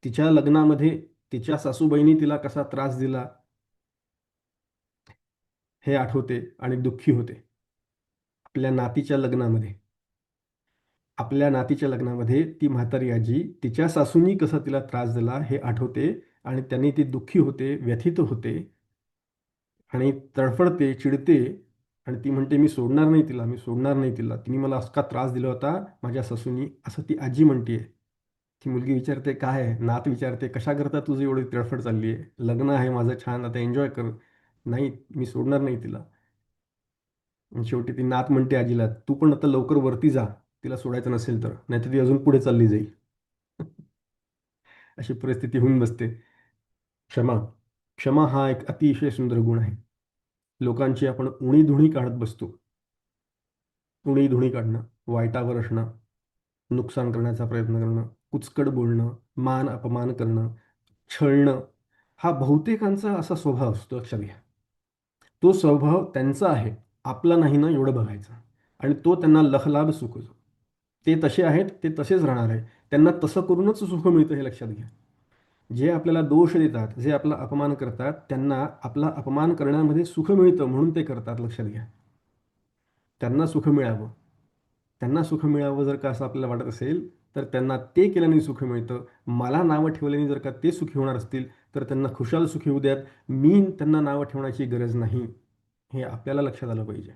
तिच्या लग्नामध्ये तिच्या सासूबाईंनी तिला कसा त्रास दिला हे आठवते आणि दुःखी होते. आपल्या नातीच्या लग्नामध्ये ती म्हातारी आजी तिच्या सासूंनी कसा तिला त्रास दिला हे आठवते आणि त्यांनी ती दुःखी होते, व्यथित होते आणि तडफडते, चिडते आणि ती म्हणते, मी सोडणार नाही तिला, मी सोडणार नाही तिला. तिने मला असा त्रास दिला होता माझ्या सासूनी, असं ती आजी म्हणते. ती मुलगी विचारते, काय आहे? नात विचारते, कशा करता तुझी एवढी तडफड चालली आहे? लग्न आहे माझं छान, आता एन्जॉय कर. नाही, मी सोडणार नाही तिला. आणि शेवटी ती नात म्हणते आजीला, तू पण आता लवकर वरती जा, तिला सोडायचं नसेल तर, नाहीतर ती अजून पुढे चालली जाईल. अशी परिस्थिती होऊन बसते. क्षमा. क्षमा हा एक अतिशय सुंदर गुण आहे. लोकांची आपण उणीधुणी काढत बसतो. उणीधुणी काढणं, वाईटावर असणं, नुकसान करण्याचा प्रयत्न करणं, कुचकट बोलणं, मान अपमान करणं, छळणं, हा बहुतेकांचा असा स्वभाव असतो, लक्षात घ्या. तो स्वभाव त्यांचा आहे, आपला नाही ना, एवढं बघायचं. आणि तो त्यांना लखलाभ सुखतो. ते तसे आहेत, ते तसेच राहणार आहे. त्यांना तसं करूनच सुख मिळतं, हे लक्षात घ्या. जे आपल्याला दोष देतात, जे आपला अपमान करतात, त्यांना आपला अपमान करण्यामध्ये सुख मिळतं म्हणून ते करतात, लक्षात घ्या. त्यांना सुख मिळावं, त्यांना सुख मिळावं जर का असं आपल्याला वाटत असेल, तर त्यांना ते केल्याने सुख मिळतं. मला नावं ठेवल्याने जर का ते सुखी होणार असतील, तर त्यांना खुशाल सुखी होऊ द्यात. मी त्यांना नावं ठेवण्याची गरज नाही, हे आपल्याला लक्षात आलं पाहिजे.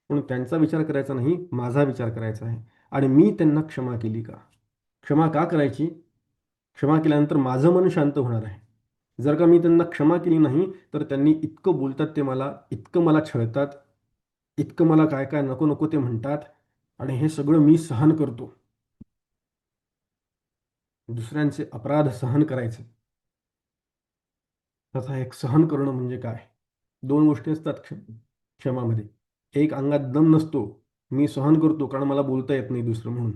म्हणून त्यांचा विचार करायचा नाही, माझा विचार करायचा आहे. आणि मी त्यांना क्षमा केली का? क्षमा का करायची? क्षमा केल्यानंतर माझं मन शांत होणार आहे. जर का मी त्यांना क्षमा केली नाही, तर त्यांनी इतकं बोलतात ते मला, इतकं मला छळतात, इतकं मला काय काय नको नको ते म्हणतात, आणि हे सगळं मी सहन करतो. दुसऱ्यांचे अपराध सहन करायचे. तसा एक सहन करणं म्हणजे काय? 2 गोष्टी असतात क्षमामध्ये. एक, अंगात दम नसतो. मी सहन करतो कारण मला बोलता येत नाही दुसरं म्हणून.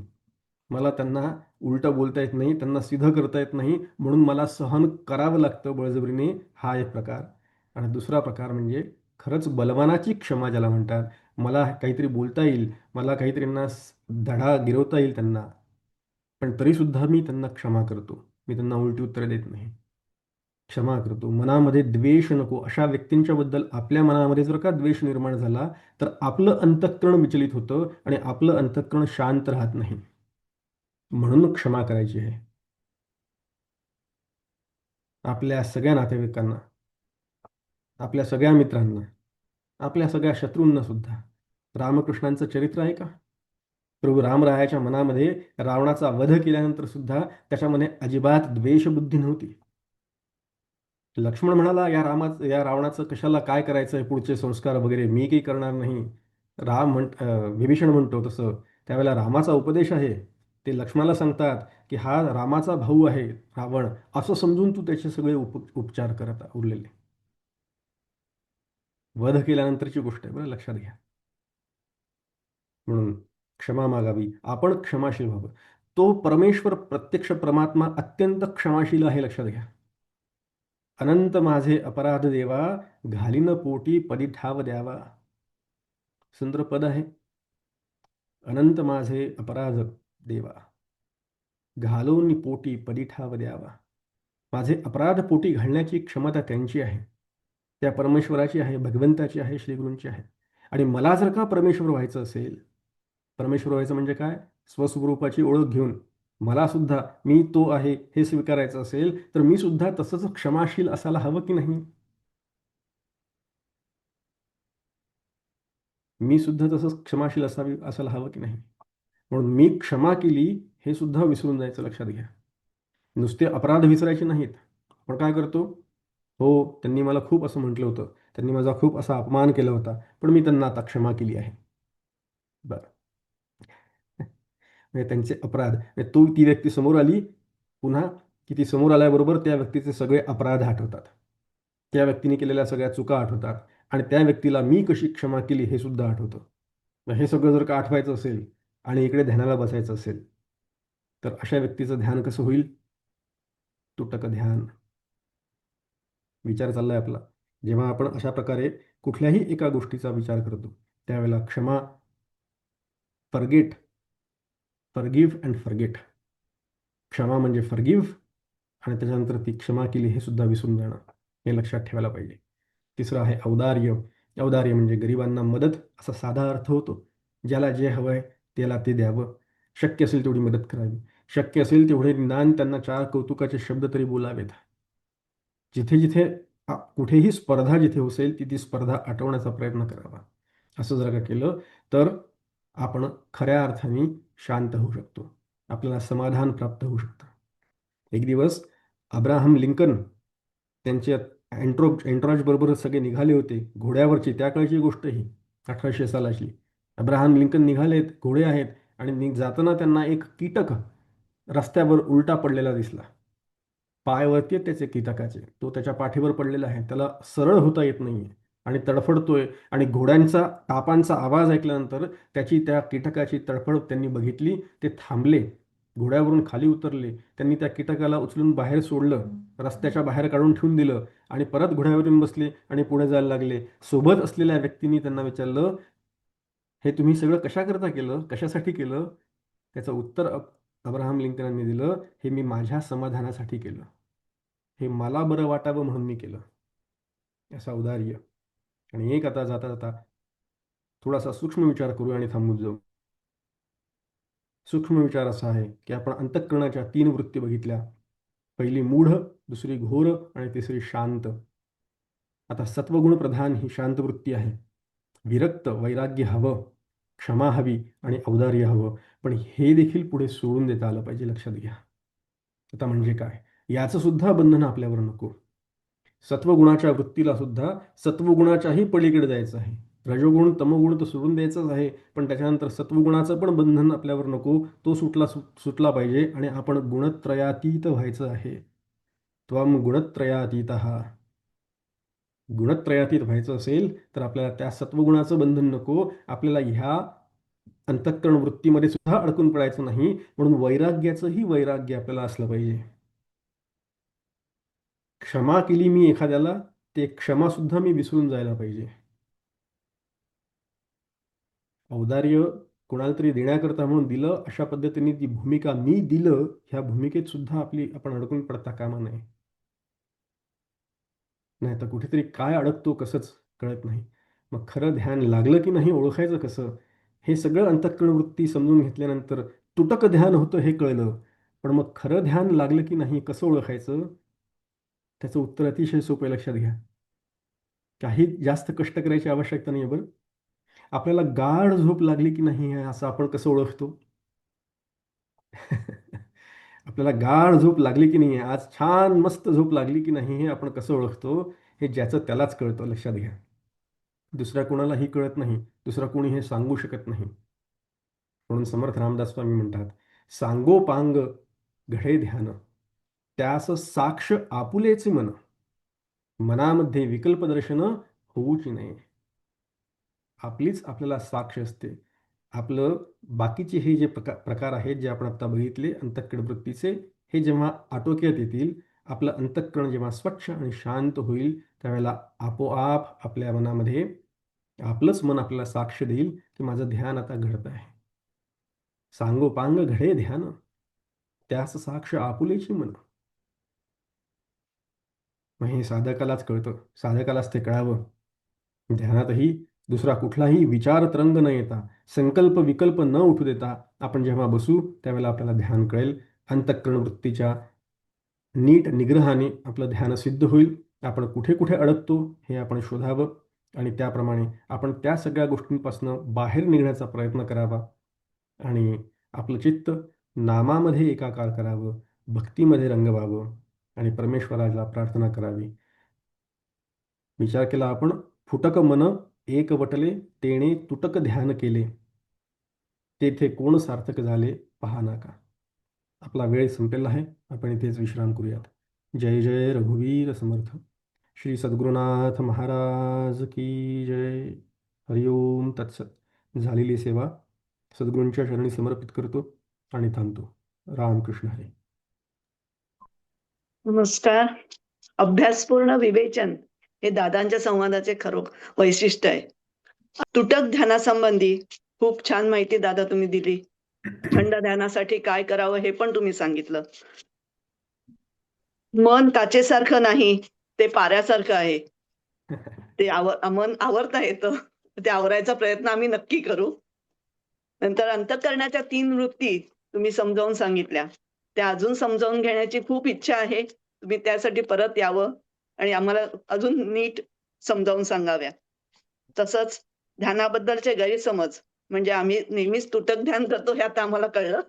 मला त्यांना उलटं बोलता येत नाही, त्यांना सिधं करता येत नाही, म्हणून मला सहन करावं लागतं बळजबरीने, हा एक प्रकार. आणि दुसरा प्रकार म्हणजे खरंच बलवानाची क्षमा ज्याला म्हणतात. मला काहीतरी बोलता येईल, मला काहीतरी धडा गिरवता येईल त्यांना, पण तरीसुद्धा मी त्यांना क्षमा करतो. मी त्यांना उलटी उत्तरे देत नाही. क्षमा करतो. मनामध्ये द्वेष नको. अशा व्यक्तींच्या बद्दल आपल्या मनामध्ये जर का द्वेष निर्माण झाला, तर आपलं अंतःकरण विचलित होतं आणि आपलं अंतःकरण शांत राहत नाही. म्हणून क्षमा करायची आहे. आपल्या सगळ्या नातेवाईकांना, आपल्या सगळ्या मित्रांना, आपल्या सगळ्या शत्रूंना सुद्धा. रामकृष्णांचं चरित्र आहे का? प्रभू रामरायाच्या मनामध्ये रावणाचा वध केल्यानंतर सुद्धा त्याच्यामध्ये अजिबात द्वेषबुद्धी नव्हती. लक्ष्मण म्हणाला, या रावणाचं कशाला काय करायचं आहे, पुढचे संस्कार वगैरे मी काही करणार नाही. विभीषण म्हणतो तसं. त्यावेळेला रामाचा उपदेश आहे. ते लक्ष्मणाला सांगतात की हा रामाचा भाऊ आहे रावण, असं समजून तू त्याचे सगळे उपचार करत उरलेले. वध केल्यानंतरची गोष्ट आहे, बरं लक्षात घ्या. म्हणून क्षमा मागावी, आपण क्षमाशील व्हावं. तो परमेश्वर प्रत्यक्ष परमात्मा अत्यंत क्षमाशील आहे, लक्षात घ्या. अनंत माझे अपराध देवा, घालीन पोटी पदी ठाव द्यावा. सुंदर पद आहे. अनंत माझे अपराध देवा, घालून पोटी पदी ठाव द्यावा. माझे अपराध पोटी घालण्याची क्षमता त्यांची आहे, त्या परमेश्वराची आहे, भगवंताची आहे, श्रीगुरूंची आहे. आणि मला जर का परमेश्वर व्हायचं असेल, परमेश्वर व्हायचं म्हणजे काय? स्वस्वरूपाची ओळख घेऊन मला सुद्धा मी तो आहे हे स्वीकारायचं असेल, तर मी सुद्धा तसंच क्षमाशील असायला हवं की नाही? मी सुद्धा तसंच क्षमाशील असायला हवं की नाही? म्हणून मी क्षमा केली हे सुद्धा विसरून जायचं, लक्षात घ्या. नुसते अपराध विसरायचे नाहीत. आपण काय करतो? हो, त्यांनी मला खूप असं म्हटलं होतं, त्यांनी माझा खूप असा अपमान केला होता, पण मी त्यांना आता क्षमा केली आहे. बरं. म्हणजे त्यांचे अपराध, म्हणजे ती व्यक्ती समोर आली, पुन्हा की ती समोर आल्याबरोबर त्या व्यक्तीचे सगळे अपराध आठवतात, त्या व्यक्तीने केलेल्या सगळ्या चुका आठवतात आणि त्या व्यक्तीला मी कशी क्षमा केली हे सुद्धा आठवतं. मग हे सगळं जर का आठवायचं असेल आणि इकडे ध्यानाला बसायचं असेल, तर अशा व्यक्तीचं ध्यान कसं होईल? तुटक ध्यान. विचार चाललाय आपला. जेव्हा आपण अशा प्रकारे कुठल्याही एका गोष्टीचा विचार करतो, त्यावेळेला क्षमा, फॉरगेट, फॉरगिव्ह अँड फॉरगेट. क्षमा म्हणजे फॉरगिव्ह आणि त्याच्यानंतर ती क्षमा केली हे सुद्धा विसरून जाणं, हे लक्षात ठेवायला पाहिजे. तिसरं आहे औदार्य. औदार्य म्हणजे गरिबांना मदत, असा साधा अर्थ होतो. ज्याला जे हवं आहे त्याला ते द्यावं. शक्य असेल तेवढी मदत करावी. शक्य असेल तेवढे निदान त्यांना 4 कौतुकाचे शब्द तरी बोलावेत. जिथे जिथे कुठेही स्पर्धा जिथे असेल ती स्पर्धा आटवण्याचा प्रयत्न करावा. असं जर का केलं तर आपण खऱ्या अर्थाने शांत होऊ शकतो. आपल्याला समाधान प्राप्त होऊ शकतं. एक दिवस अब्राहम लिंकन त्यांचे बरोबर सगळे निघाले होते घोड्यावरची, त्या काळची गोष्ट ही 1800 सालाची. अब्राहम लिंकन निघालेत, घोडे आहेत आणि जाताना त्यांना एक कीटक रस्त्यावर उलटा पडलेला दिसला. पायावरती आहेत त्याचे कीटकाचे, तो त्याच्या पाठीवर पडलेला आहे, त्याला सरळ होता येत नाहीये आणि तडफडतोय. आणि घोड्यांचा टापांचा आवाज ऐकल्यानंतर त्या कीटकाची तडफड त्यांनी बघितली. ते थांबले, घोड्यावरून खाली उतरले, त्यांनी त्या कीटकाला उचलून बाहेर सोडलं, रस्त्याच्या बाहेर काढून ठेवून दिलं आणि परत घोड्यावरून बसले आणि पुढे जायला लागले. सोबत असलेल्या व्यक्तींनी त्यांना विचारलं, हे तुम्ही सगळं कशाकरता केलं, कशासाठी केलं? त्याचं उत्तर अब्राहम लिंकनांनी दिलं, हे मी माझ्या समाधानासाठी केलं, हे मला बरं वाटावं म्हणून मी केलं. असं औदार्य. आणि एक आता जाता जाता थोडासा सूक्ष्म विचार करू आणि थांबून जाऊ. सूक्ष्म विचार असा आहे की आपण अंतःकरणाच्या 3 वृत्ती बघितल्या. पहिली मूढ, दुसरी घोर आणि तिसरी शांत. आता सत्वगुण प्रधान ही शांत वृत्ती आहे. विरक्त, वैराग्य हवं, क्षमा हवी आणि औदार्य हवं. पण हे देखील पुढे सोडून देता आलं पाहिजे, लक्षात घ्या. आता म्हणजे काय? याचं सुद्धा बंधन आपल्यावर नको. सत्वगुणाच्या वृत्तीला सुद्धा सत्वगुणाच्याही पलीकडे जायचं आहे. रजोगुण तमोगुण तर सोडून द्यायचंच आहे, पण त्याच्यानंतर सत्वगुणाचं पण बंधन आपल्यावर नको. तो सुटला पाहिजे आणि आपण गुणत्रयातीत व्हायचं आहे. त्वम गुणत्रयातीतः. गुणत्रयातीत व्हायचं असेल तर आपल्याला त्या सत्वगुणाचं बंधन नको. आपल्याला ह्या अंतःकरण वृत्तीमध्ये सुद्धा अडकून पडायचं नाही. म्हणून वैराग्याचंही वैराग्य आपल्याला असलं पाहिजे. क्षमा केली मी एखाद्याला, ते क्षमा सुद्धा मी विसरून जायला पाहिजे. औदार्य कोणाला तरी देण्याकरता म्हणून दिलं, अशा पद्धतीने ती भूमिका मी दिलं ह्या भूमिकेत सुद्धा आपण अडकून पडता कामा नये. नाही तर कुठेतरी काय अडकतो कसंच कळत नाही. मग खरं ध्यान लागलं की नाही ओळखायचं कसं? हे सगळं अंतःकरण वृत्ती समजून घेतल्यानंतर तुटक ध्यान होतं हे कळलं. पण मग खरं ध्यान लागलं की नाही कसं ओळखायचं? त्याचं उत्तर अतिशय सोपं आहे, लक्षात घ्या. काही जास्त कष्ट करायची आवश्यकता नाही बरं. आपल्याला गाढ झोप लागली की नाही आहे असं आपण कसं ओळखतो? आपल्याला गाढ झोप लागली की नाही आहे, आज छान मस्त झोप लागली की नाही हे आपण कसं ओळखतो? हे ज्याचं त्यालाच कळतं, लक्षात घ्या. दुसऱ्या कोणालाही कळत नाही. दुसरा कोणी हे सांगू शकत नाही. म्हणून समर्थ रामदास स्वामी म्हणतात, सांगोपांग घडे ध्यान, त्यास साक्ष आपुलेचे मन, मनामध्ये विकल्प दर्शन होऊची नये. आपलीच आपल्याला साक्ष असते. आपलं बाकीचे हे जे प्रकार आहेत जे आपण आता बघितले अंतःकरण वृत्तीचे, हे जेव्हा आटोक्यात येतील, आपलं अंतःकरण जेव्हा स्वच्छ आणि शांत होईल, त्यावेळेला आपोआप आपल्या मनामध्ये आपलंच मन आपल्याला साक्ष देईल की माझं ध्यान आता घडत आहे. सांगोपांग घडे ध्यान, त्यास साक्ष आपुलेची मन. मग हे साधकालाच कळतं, साधकालाच ते कळावं. ध्यानातही दुसरा कुठलाही विचार तरंग न येता, संकल्प विकल्प न उठू देता आपण जेव्हा बसू त्यावेळेला आपल्याला ध्यान कळेल. अंतःकरण वृत्तीच्या नीट निग्रहाने आपलं ध्यान सिद्ध होईल. आपण कुठे कुठे अडकतो हे आपण शोधावं आणि त्याप्रमाणे आपण त्या सगळ्या गोष्टींपासून बाहेर निघण्याचा प्रयत्न करावा आणि आपलं चित्त नामामध्ये एकाकार करावं, भक्तीमध्ये रंगवावं आणि परमेश्वराला प्रार्थना करावी. विचार केला आपण, फुटक मन एकवटले तेणे तुटक ध्यान केले, तेथे कोण सार्थक झाले पहा नाका. आपला वेळ संपेल आहे, आपण इथेच विश्राम करूयात. जय जय रघुवीर समर्थ. श्री सद्गुरुनाथ महाराज की जय. हरिओम तत्सत. झालेली सेवा सद्गुरूंच्या चरणी समर्पित करतो आणि थांबतो. रामकृष्ण हरी. नमस्कार. अभ्यासपूर्ण विवेचन हे दादांच्या संवादाचे खरं वैशिष्ट्य आहे. तुटक ध्यानासंबंधी खूप छान माहिती दादा तुम्ही दिली. थंड ध्यानासाठी काय करावं हे पण तुम्ही सांगितलं. मन काचेसारखं नाही, ते पाऱ्यासारखं आहे. ते मन आवरता येतं, ते आवरायचा प्रयत्न आम्ही नक्की करू. नंतर अंतःकरणाच्या 3 वृत्ती तुम्ही समजावून सांगितल्या. त्या अजून समजावून घेण्याची खूप इच्छा आहे. तुम्ही त्यासाठी परत यावं आणि आम्हाला अजून नीट समजावून सांगाव्या. तसंच ध्यानाबद्दलचे गैरसमज म्हणजे आम्ही नेहमीच तुटक ध्यान करतो हे आता आम्हाला कळलं.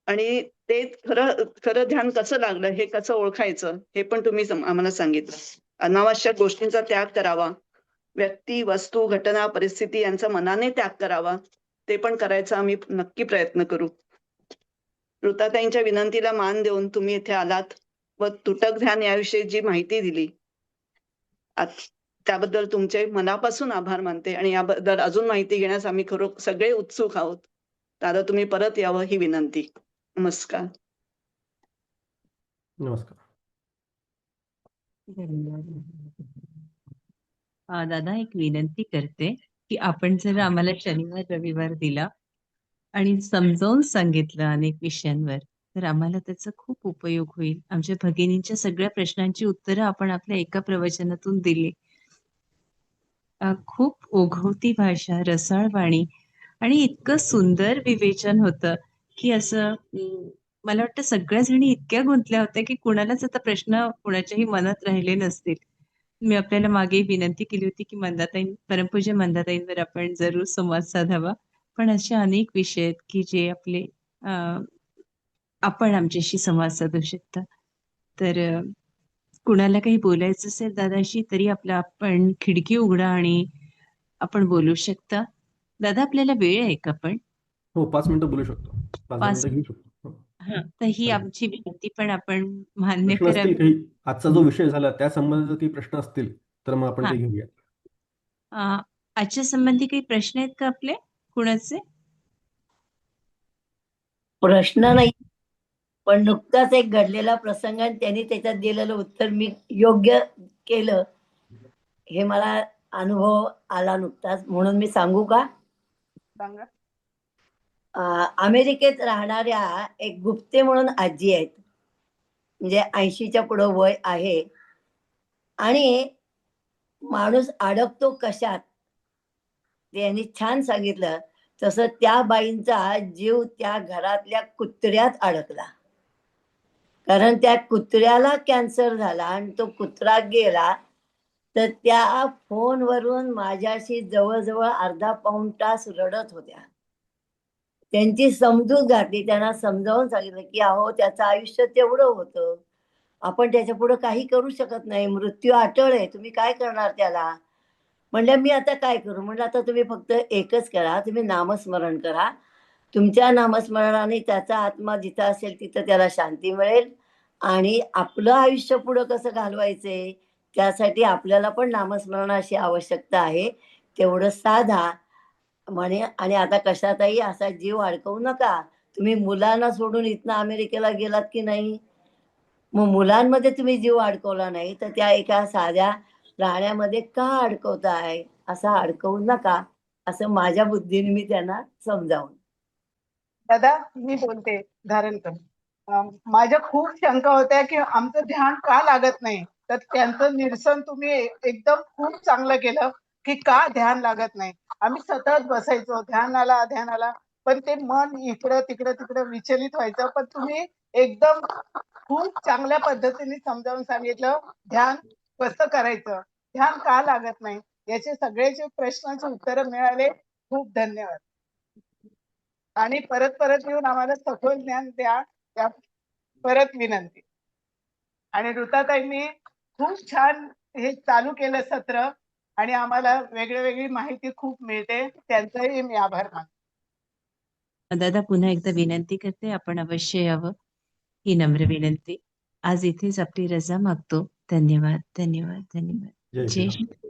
आणि ते खरं खरं ध्यान कसं लागलं हे कसं ओळखायचं हे पण तुम्ही आम्हाला सांगितलं. अनावश्यक गोष्टींचा त्याग करावा. व्यक्ती, वस्तू, घटना, परिस्थिती यांचा मनाने त्याग करावा. ते पण करायचा आम्ही नक्की प्रयत्न करू. ऋताताईंच्या विनंतीला मान देऊन तुम्ही इथे आलात व तुटक ध्यान याविषयी जी माहिती दिली त्याबद्दल तुमचे मनापासून आभार मानते आणि याबद्दल अजून माहिती घेण्यास आम्ही खरोखर सगळे उत्सुक आहोत. दादा तुम्ही परत यावं ही विनंती. नमस्कार. नमस्कार. दादा एक विनंती करते की आपण जर आम्हाला शनिवार रविवार दिला आणि समजावून सांगितलं अनेक विषयांवर, तर आम्हाला त्याचा खूप उपयोग होईल. आमच्या भगिनींच्या सगळ्या प्रश्नांची उत्तरं आपण आपल्या एका प्रवचनातून दिली. खूप ओघवती भाषा, रसाळ वाणी आणि इतकं सुंदर विवेचन होतं की असं मला वाटतं सगळ्या जणी इतक्या गुंतल्या होत्या की कुणालाच आता प्रश्न कुणाच्याही मनात राहिले नसतील. मी आपल्याला मागे विनंती केली होती की परमपूज्य मंदाताईंवर आपण जरूर संवाद साधावा. पण असे अनेक विषय आहेत की जे आपले आपण आमच्याशी संवाद साधू शकता. तर कुणाला काही बोलायचं असेल दादाशी तरी आपण खिडकी उघडा आणि आपण बोलू शकता. दादा आपल्याला वेळ आहे का? पण हो, 5 मिनिटं बोलू शकतो. 5-10 5 मिनिटं घेऊ शकतो. हो. तर ही चालेल. आमची विनंती पण आपण मान्य प्रश्न असतील करावी. काही, आजचा जो विषय झाला त्या संबंधाचे काही प्रश्न असतील तर मग आपण हा ते घेऊया. आजच्या संबंधी काही प्रश्न आहेत का आपले कुणाचे? प्रश्न नाही, पण नुकताच एक घडलेला प्रसंग आणि त्यांनी त्याच्यात दिलेलं उत्तर मी योग्य केलं हे मला अनुभव आला नुकताच, म्हणून मी सांगू का? सांगा. अमेरिकेत राहणाऱ्या एक गुप्ते म्हणून आजी आहेत, म्हणजे 80च्या पुढं वय आहे, आणि माणूस अडकतो कशात ते यांनी छान सांगितलं. तसं त्या बाईंचा जीव त्या घरातल्या कुत्र्यात अडकला, कारण त्या कुत्र्याला कॅन्सर झाला आणि तो कुत्रा गेला. तर त्या फोनवरून माझ्याशी जवळजवळ अर्धा पाऊण तास रडत होत्या. त्यांची समजूत घातली, त्यांना समजावून सांगितलं की अहो त्याचं आयुष्य तेवढं होतं, आपण त्याच्या पुढे काही करू शकत नाही, मृत्यू अटळ आहे, तुम्ही काय करणार त्याला. म्हणलं मी आता काय करू. म्हणलं आता तुम्ही फक्त एकच करा, तुम्ही नामस्मरण करा. तुमच्या नामस्मरणाने त्याचा आत्मा जिथं असेल तिथं त्याला शांती मिळेल, आणि आपलं आयुष्य पुढं कसं घालवायचंय त्यासाठी आपल्याला पण नामस्मरणाची आवश्यकता आहे, तेवढं साधा म्हणे. आणि आता कशातही असा जीव अडकवू नका. तुम्ही मुलांना सोडून इथनं अमेरिकेला गेलात की नाही, मग मुलांमध्ये तुम्ही जीव अडकवला नाही तर त्या एका साध्या प्राण्यामध्ये का अडकवताय, असं अडकवू नका, असं माझ्या बुद्धीने मी त्यांना समजावून. दादा मी बोलते धारण कर. माझ्या खूप शंका होत्या की आमचं ध्यान का लागत नाही, तर त्यांचं निरसन तुम्ही एकदम खूप चांगलं केलं की का ध्यान लागत नाही. आम्ही सतत बसायचो ध्यानाला, पण ते मन इकडं तिकडं विचलित व्हायचं. पण तुम्ही एकदम खूप चांगल्या पद्धतीने समजावून सांगितलं ध्यान कसं करायचं, ध्यान का लागत नाही, याचे सगळ्याचे प्रश्नांची उत्तरं मिळाले. खूप धन्यवाद. आणि परत येऊन आम्हाला सखोल ज्ञान द्या, त्या परत विनंती. आणि ऋताताईंनी खूप छान हे चालू केलं सत्र, आणि आम्हाला वेगळी माहिती खूप मिळते, त्यांचाही मी आभार मानते. दादा पुन्हा एकदा विनंती करते, आपण अवश्य यावं, ही नम्र विनंती. आज इथेच आपली रजा मागतो. धन्यवाद, धन्यवाद, धन्यवाद. जय जय श्रीराम. श्री